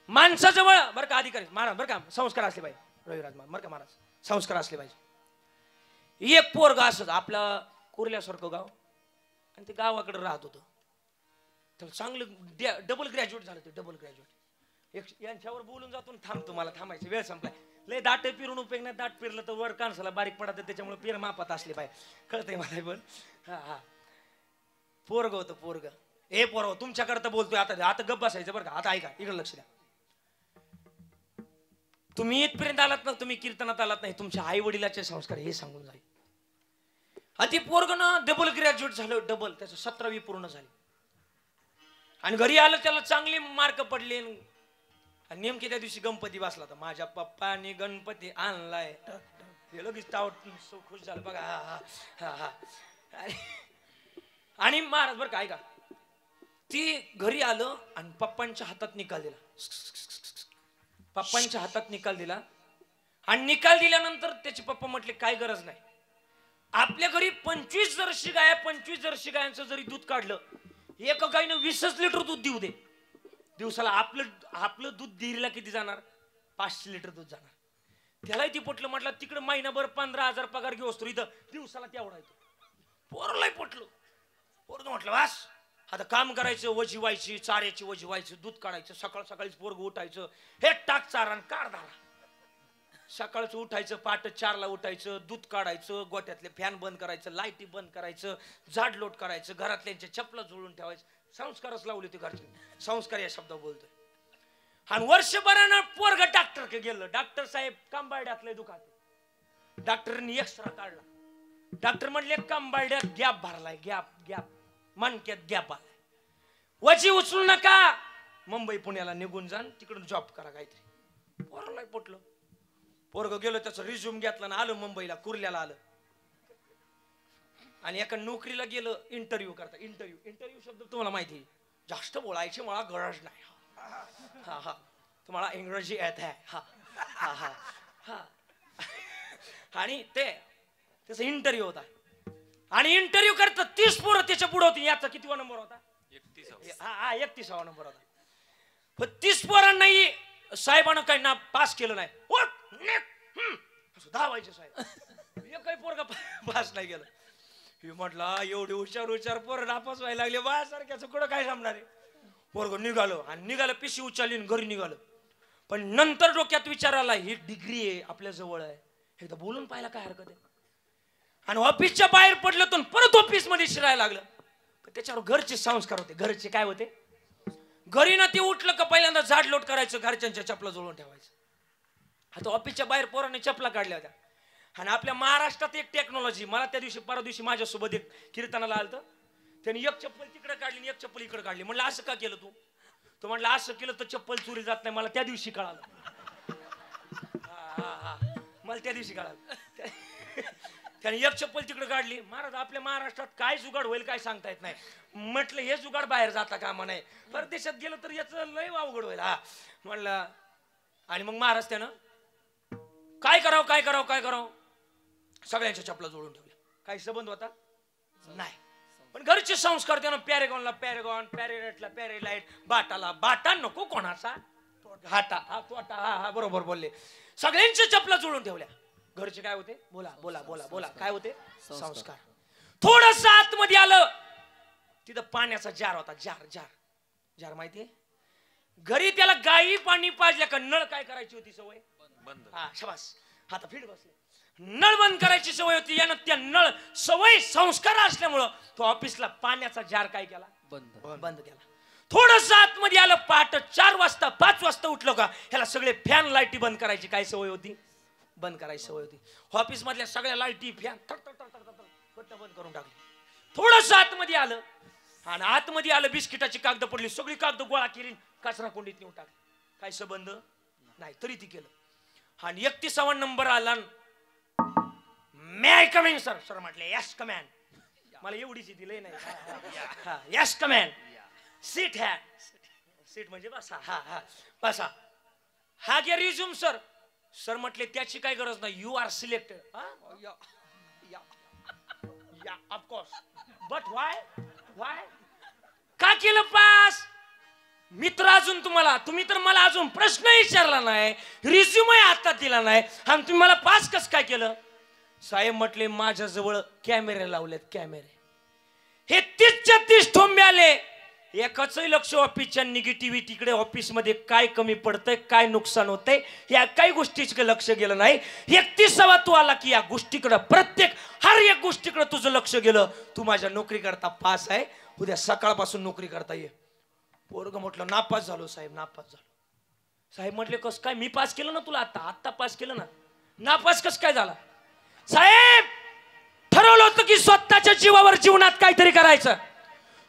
माणसाजवळ बरं का अधिकारी महाराज बरं का संस्कार असले पाहिजे. रविराज बरं का महाराज, संस्कार असले पाहिजे. एक पोरगा असत आपलं कुर्ल्यासारखं गाव, आणि ते गावाकडे राहत होतं. तर चांगलं डबल ग्रॅज्युएट झालं. ते डबल ग्रॅज्युएट यांच्यावर बोलून जातो, थांबतो, मला थांबायचं वेळ संपलाय. लय दाट पिरून उपयोग नाही. दाट पिरलं तर वर कानसाला बारीक पडत, त्याच्यामुळे पिर मापात असले पाहिजे. कळतंय मला पण. हा पोरग होतं पोरग. हे पोरग तुमच्याकरता बोलतोय. आता गप्प बसायचं बरं का. आता ऐका, इकडे लक्ष द्या. तुम्ही इथपर्यंत आलात ना, तुम्ही कीर्तनात आलात नाही, तुमच्या आई वडिलाचे संस्कार हे सांगून जाईल. ती पोरग ना डबल ग्रॅज्युएट झालं. डबल त्याचं 17वी पूर्ण झाली. आणि घरी आलं त्याला चांगले मार्क पडले. आणि नेमके त्या दिवशी गणपती बसला तर माझ्या पप्पाने गणपती आणलाय. लगेच खुश झालं बघा. हा आणि महाराज बरं का ऐका, ती घरी आलं आणि पप्पांच्या हातात निकाल दिला. पप्पांच्या हातात निकाल दिला. आणि निकाल दिल्यानंतर त्याचे पप्पा म्हटले काय गरज नाही. आपल्या घरी 25 जर्सी गाय, 25 जर्सी गायांचं जरी दूध काढलं, एका गायनं 20 लिटर दूध देऊ दे दिवसाला. आपलं दूध डेअरीला किती जाणार? 500 लिटर दूध जाणार. त्यालाही ती पटलं. म्हटलं तिकडे महिनाभर 15,000 पगार घेऊ असतो, इथं दिवसाला तेवढा येतो. पोरलाही पटलं. पोरग म्हटलं वास आता काम करायचं, वजी व्हायची, चाऱ्याची वजी व्हायची, दूध काढायचं. सकाळीच पोरग उठायचं, हे टाक चारा काढ धारा. सकाळचं उठायचं, पहाटे 4ला उठायचं, दूध काढायचं, गोठ्यातले फॅन बंद करायचं, लाईटी बंद करायचं, झाडलोट करायचं, घरातल्यांच्या चपला जुळून ठेवायचं. संस्कारच लावले होते घरचे. संस्कार या शब्द बोलतोय. आणि वर्षभरानं पोरग डॉक्टरकडे गेलं. डॉक्टर साहेब कंबारड्यातले दुखात. डॉक्टरनी एक्सरा काढला. डॉक्टर म्हणले कंबारड्यात गॅप भरलाय. गॅप मनक्यात गॅप आलाय. वजी उचलू नका, मुंबई पुण्याला निघून जाण, तिकडून जॉब करा काहीतरी. पोराला पटलं. पोरग गेलो, त्याचं रिझ्यूम घेतला ना आलं मुंबईला, कुर्ल्याला आलं. आणि एका नोकरीला गेलं इंटरव्ह्यू करता. इंटरव्ह्यू शब्द तुम्हाला माहिती आहे, जास्त बोलायची मला गरज नाही. हा तुम्हाला इंग्रजी येत आहे. हा आणि त्याचा इंटरव्ह्यू होता. आणि इंटरव्ह्यू करता 30 पोरं त्याच्या पुढे होती. याचा कितीवा नंबर होता? 31वा नंबर होता. पण 30 पोरांनाही साहेबांना काही ना पास केलं नाही. धावायचे साहेब. एकही पोरगा पास नाही गेलं. हे म्हटलं एवढे हुशार पोरं नापास व्हायला लागले. बायासारख्याचं कुठं काय जमणार आहे. पोरग निघालो आणि निघालं पिशी उचलली घरी निघालो. पण नंतर डोक्यात विचार आला ही डिग्री आहे आपल्या जवळ आहे, एकदा बोलून पाहायला काय हरकत आहे. आणि ऑफिसच्या बाहेर पडलं तर परत ऑफिस मध्ये शिरायला लागलं. त्याच्यावर घरचे संस्कार होते. घरचे काय होते, घरी ना ते उठलं का पहिल्यांदा झाडलोट करायचं, घरच्यांच्या चपला जुळवून ठेवायचं. आता ऑफिसच्या बाहेर पोरांनी चपला काढल्या होत्या. आणि आपल्या महाराष्ट्रात एक टेक्नॉलॉजी, मला त्या दिवशी परवा दिवशी माझ्यासोबत एक कीर्तनाला आलतं, त्यांनी एक चप्पल तिकडे काढली आणि एक चप्पल इकडे काढली. म्हणलं असं का केलं तू? तो म्हणलं असं केलं तर चप्पल चोरी जात नाही. मला त्या दिवशी कळालं. मला त्या दिवशी कळालं. त्याने एक चप्पल तिकडे काढली. महाराज आपल्या महाराष्ट्रात काय जुगाड होईल काय सांगता येत नाही. म्हटलं हे जुगाड बाहेर जाता कामा नाही, परदेशात गेलं तर याचं लय अवघड होईल. हा म्हणलं. आणि मग महाराज त्यानं काय करावं काय करावं काय करावं सगळ्यांच्या चपला जोडून ठेवल्या. काही संबंध होता नाही, पण घरचे संस्कार त्यानं पॅरेगॉनला पॅरेगॉन, पॅरेलाइटला पॅरेलाइट, बाटाला बाटा, नको कोणाचा हाटा हा तोटा. हा हा बरोबर बोलले. सगळ्यांच्या चपला जोडून ठेवल्या. घरचे काय होते, बोला बोला बोला बोला काय होते, संस्कार. थोडस आतमध्ये आलं तिथं पाण्याचा जार होता. जार जार जार माहितीये, घरी त्याला गाई पाणी पाजल्या का नळ काय करायची होती सवय, बंद. हा शाबास, आता फिट बसले. नळ बंद करायची सवय होती. यानं त्या नळ सवय संस्कार असल्यामुळं तो ऑफिसला पाण्याचा जार काय केला, बंद केला. थोडस आतमध्ये आलं, पहाट 4 वाजता 5 वाजता उठलं का ह्याला सगळे फॅन लाईटी बंद करायची काय सवय होती, बंद करायची सवय होती. ऑफिस मधल्या सगळ्या लाईटी फॅन बंद करून टाकली. थोडस आतमध्ये आलं आणि आतमध्ये आलं बिस्किटाची कागद पडली, सगळी कागद गोळा केली कचरा कोंडीत नेऊन टाकली. काय संबंध नाही तरी ती केलं. आणि 31वा नंबर आला. May I come in sir. Sir म्हटले यस कमॅन. मला एवढीच दिलंय नाही. Yes come in. सीट हॅ. सीट म्हणजे बसा. हा हा बसा. हा घ्या रिझ्यूम सर. सर म्हटले त्याची काय गरज नाही, you are selected. Of course but why why का केलं पास? मित्र अजून तुम्ही तर मला अजून प्रश्न विचारला नाही, रिझ्यूम हातात दिला नाही आणि तुम्ही मला पास कसं काय केलं? साहेब म्हटले माझ्या जवळ कॅमेरे लावलेत, कॅमेरे. हे 30 ठोंबे आले. एकाचही लक्ष ऑफिसच्या निगेटिव्हिटीकडे, ऑफिस मध्ये काय कमी पडतंय, काय नुकसान होतंय या काही गोष्टीकडे लक्ष गेलं नाही. 31वा तू आला की या गोष्टीकडे, प्रत्येक हर एक गोष्टीकडे तुझं लक्ष गेलं. तू माझ्या नोकरी करता पास आहे, उद्या सकाळपासून नोकरी करता ये. पोरग म्हटलं नापास झालो साहेब, नापास झालो. साहेब म्हटले कस काय? मी पास केलं ना तुला, आता पास केलं ना, नापास कस काय झाला? साहेब ठरवलं होतं की स्वतःच्या जीवावर जीवनात काहीतरी करायचं,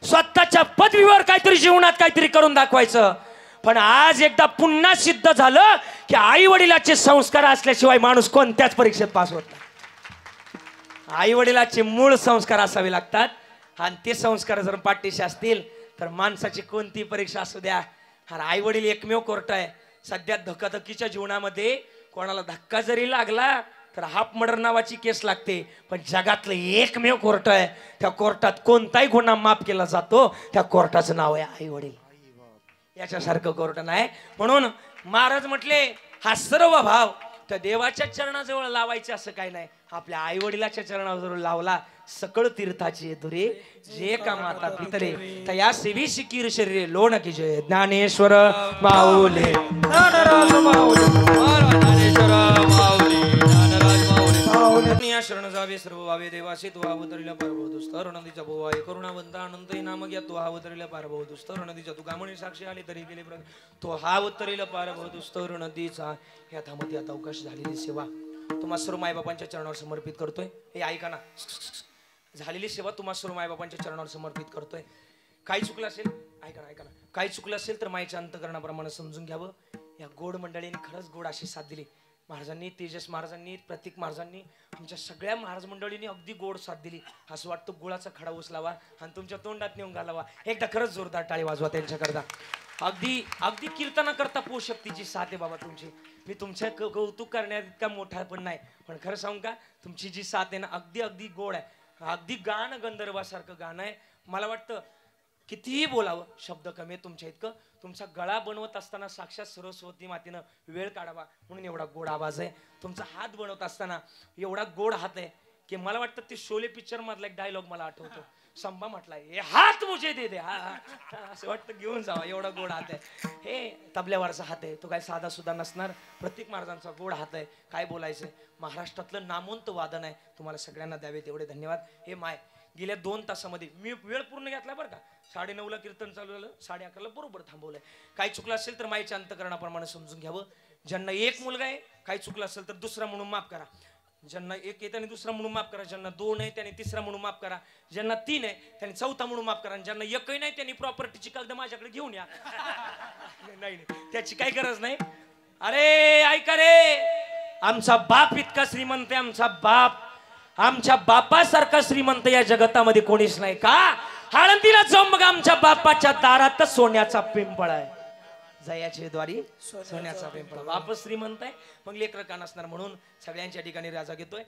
स्वतःच्या पदवीवर काहीतरी जीवनात काहीतरी करून दाखवायचं. पण आज एकदा पुन्हा सिद्ध झालं की आई वडिलाचे संस्कार असल्याशिवाय माणूस कोणत्याच परीक्षेत पास होत नाही. आई वडिलाचे मूळ संस्कार असावे लागतात आणि ते संस्कार जर पाठीशी असतील तर माणसाची कोणती परीक्षा असू द्या. अरे आई वडील एकमेव कोर्ट आहे. सध्या धकाधकीच्या जीवनामध्ये कोणाला धक्का जरी लागला तर हाफ मर्डर नावाची केस लागते, पण जगातलं एकमेव कोर्ट आहे. त्या कोर्टात कोणताही गुन्हा माफ केला जातो. त्या कोर्टाचं नाव आहे आई वडील. याच्यासारखं कोर्ट नाही. म्हणून महाराज म्हटले हा सर्व भाव त्या देवाच्या चरणाजवळ लावायचे असं काही नाही. आपल्या आई वडिलाच्या चरणाजवळ लावला सकळ तीर्थाची दुरे जे का माता पितरे तया सेवी शिकीर शरीरे लोण की जय. ज्ञानेश्वर माऊली ज्ञानराज माऊली ज्ञानेश्वर माऊली ज्ञानराज माऊली. या शरण जावे सर्व भावे देवासी तू अवतरिला पारभवतुस्तर नदीचा भोवाय करुणावंत अनंत नाम घ्या तू अवतरिला पारभवतुस्तर नदीचा तू गामणी साक्षी आली तरी गेले तो हा अवतरिला पारभवतुस्तर नदीचा. या धामती आता अवकाश झालेली सेवा तुम्हा सर्व मायबापांच्या चरणावर समर्पित करतोय. हे ऐका ना, झालेली सेवा तुम्हा सर्व मायबापांच्या चरणावर समर्पित करतोय. काही चुकलं असेल ऐका ना, ऐका ना, काही चुकलं असेल तर माईच्या अंतकरणाप्रमाणे समजून घ्यावं. या गोड मंडळीने खरंच गोड अशी साथ दिली. महाराजांनी, तेजस महाराजांनी, प्रतीक महाराजांनी, आमच्या सगळ्या महाराज मंडळींनी अगदी गोड साथ दिली. असं वाटतं गुळाचा खडा उचलावा आणि तुमच्या तोंडात नेऊन घालावा. एकदा खरंच जोरदार टाळी वाजवा त्यांच्याकरता. अगदी अगदी कीर्तना करता पोशक्तीची साथ आहे बाबा तुमची. मी तुमच्या कौतुक करण्यात इतका मोठा पण नाही, पण खरं सांगू का तुमची जी साथ आहे ना अगदी अगदी गोड आहे. अगदी गाणं गंधर्वासारखं गाणं आहे. मला वाटतं कितीही बोलावं शब्द कमी आहे तुमच्या इतकं. तुमचा गळा बनवत असताना साक्षात सरस्वती मातेनं वेळ काढावा म्हणून एवढा गोड आवाज आहे. तुमचा हात बनवत असताना एवढा गोड हात आहे की मला वाटतं ते शोले पिक्चर मधला एक डायलॉग मला आठवतो. संभा म्हटलाय हे हात मुझे दे दे. असं वाटतं घेऊन जावा, एवढा गोड हात आहे. हे तबल्यावरचा हात आहे, तो काय साधा सुद्धा नसणार. प्रत्येक महाराजांचा गोड हात आहे. काय बोलायचं, महाराष्ट्रातलं नामवंत वादन आहे. तुम्हाला सगळ्यांना द्यावे तेवढे धन्यवाद. हे माय गेल्या 2 तासामध्ये मी वेळ पूर्ण घेतला बरं का. 9:30ला कीर्तन चालू झालं, 11:30ला बरोबर थांबवलंय. काही चुकलं असेल तर माईच्या अंतकरणाप्रमाणे समजून घ्यावं. ज्यांना एक मुलगा आहे, काही चुकलं असेल तर दुसरा म्हणून माफ करा. ज्यांना एक आहे त्यांनी दुसरा म्हणून माफ करा. ज्यांना 2 आहे त्यांनी तिसरा म्हणून माफ करा. ज्यांना 3 आहे त्यांनी चौथा म्हणून माफ करा. ज्यांना एकही नाही त्यांनी प्रॉपर्टीची कागद माझ्याकडे घेऊन या. नाही त्याची काही गरज नाही. अरे ऐका रे, आमचा बाप इतका श्रीमंत आहे. आमचा बाप, आमच्या बापासारखा श्रीमंत या जगतामध्ये कोणीच नाही. का आळंदीला जाऊन बघा, आमच्या बापाच्या दारात सोन्याचा पिंपळ आहे. जयाचे द्वारी सोन्याचा पिंपळ. बाप श्रीमंत आहे, मग लेकर का नसणार. म्हणून सगळ्यांच्या ठिकाणी राजा घेतोय.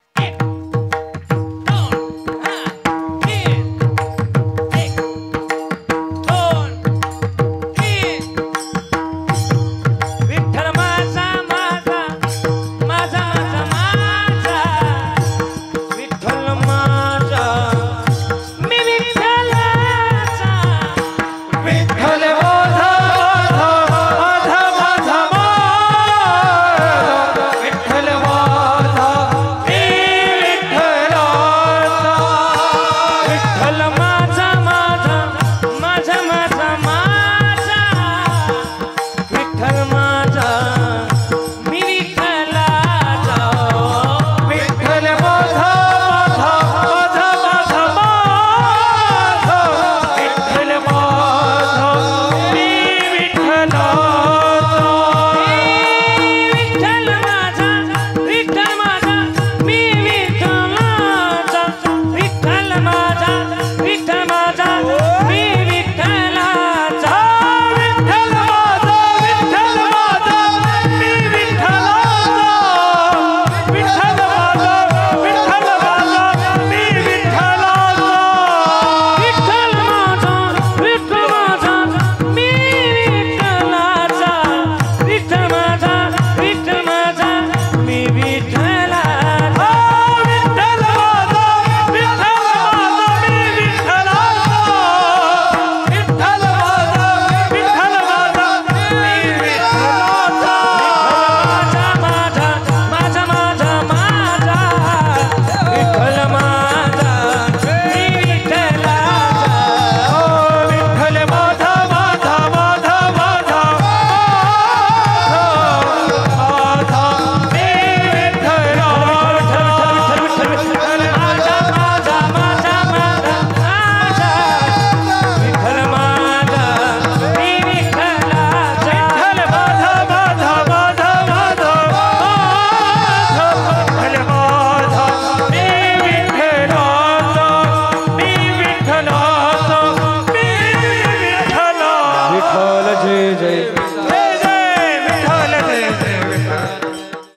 मी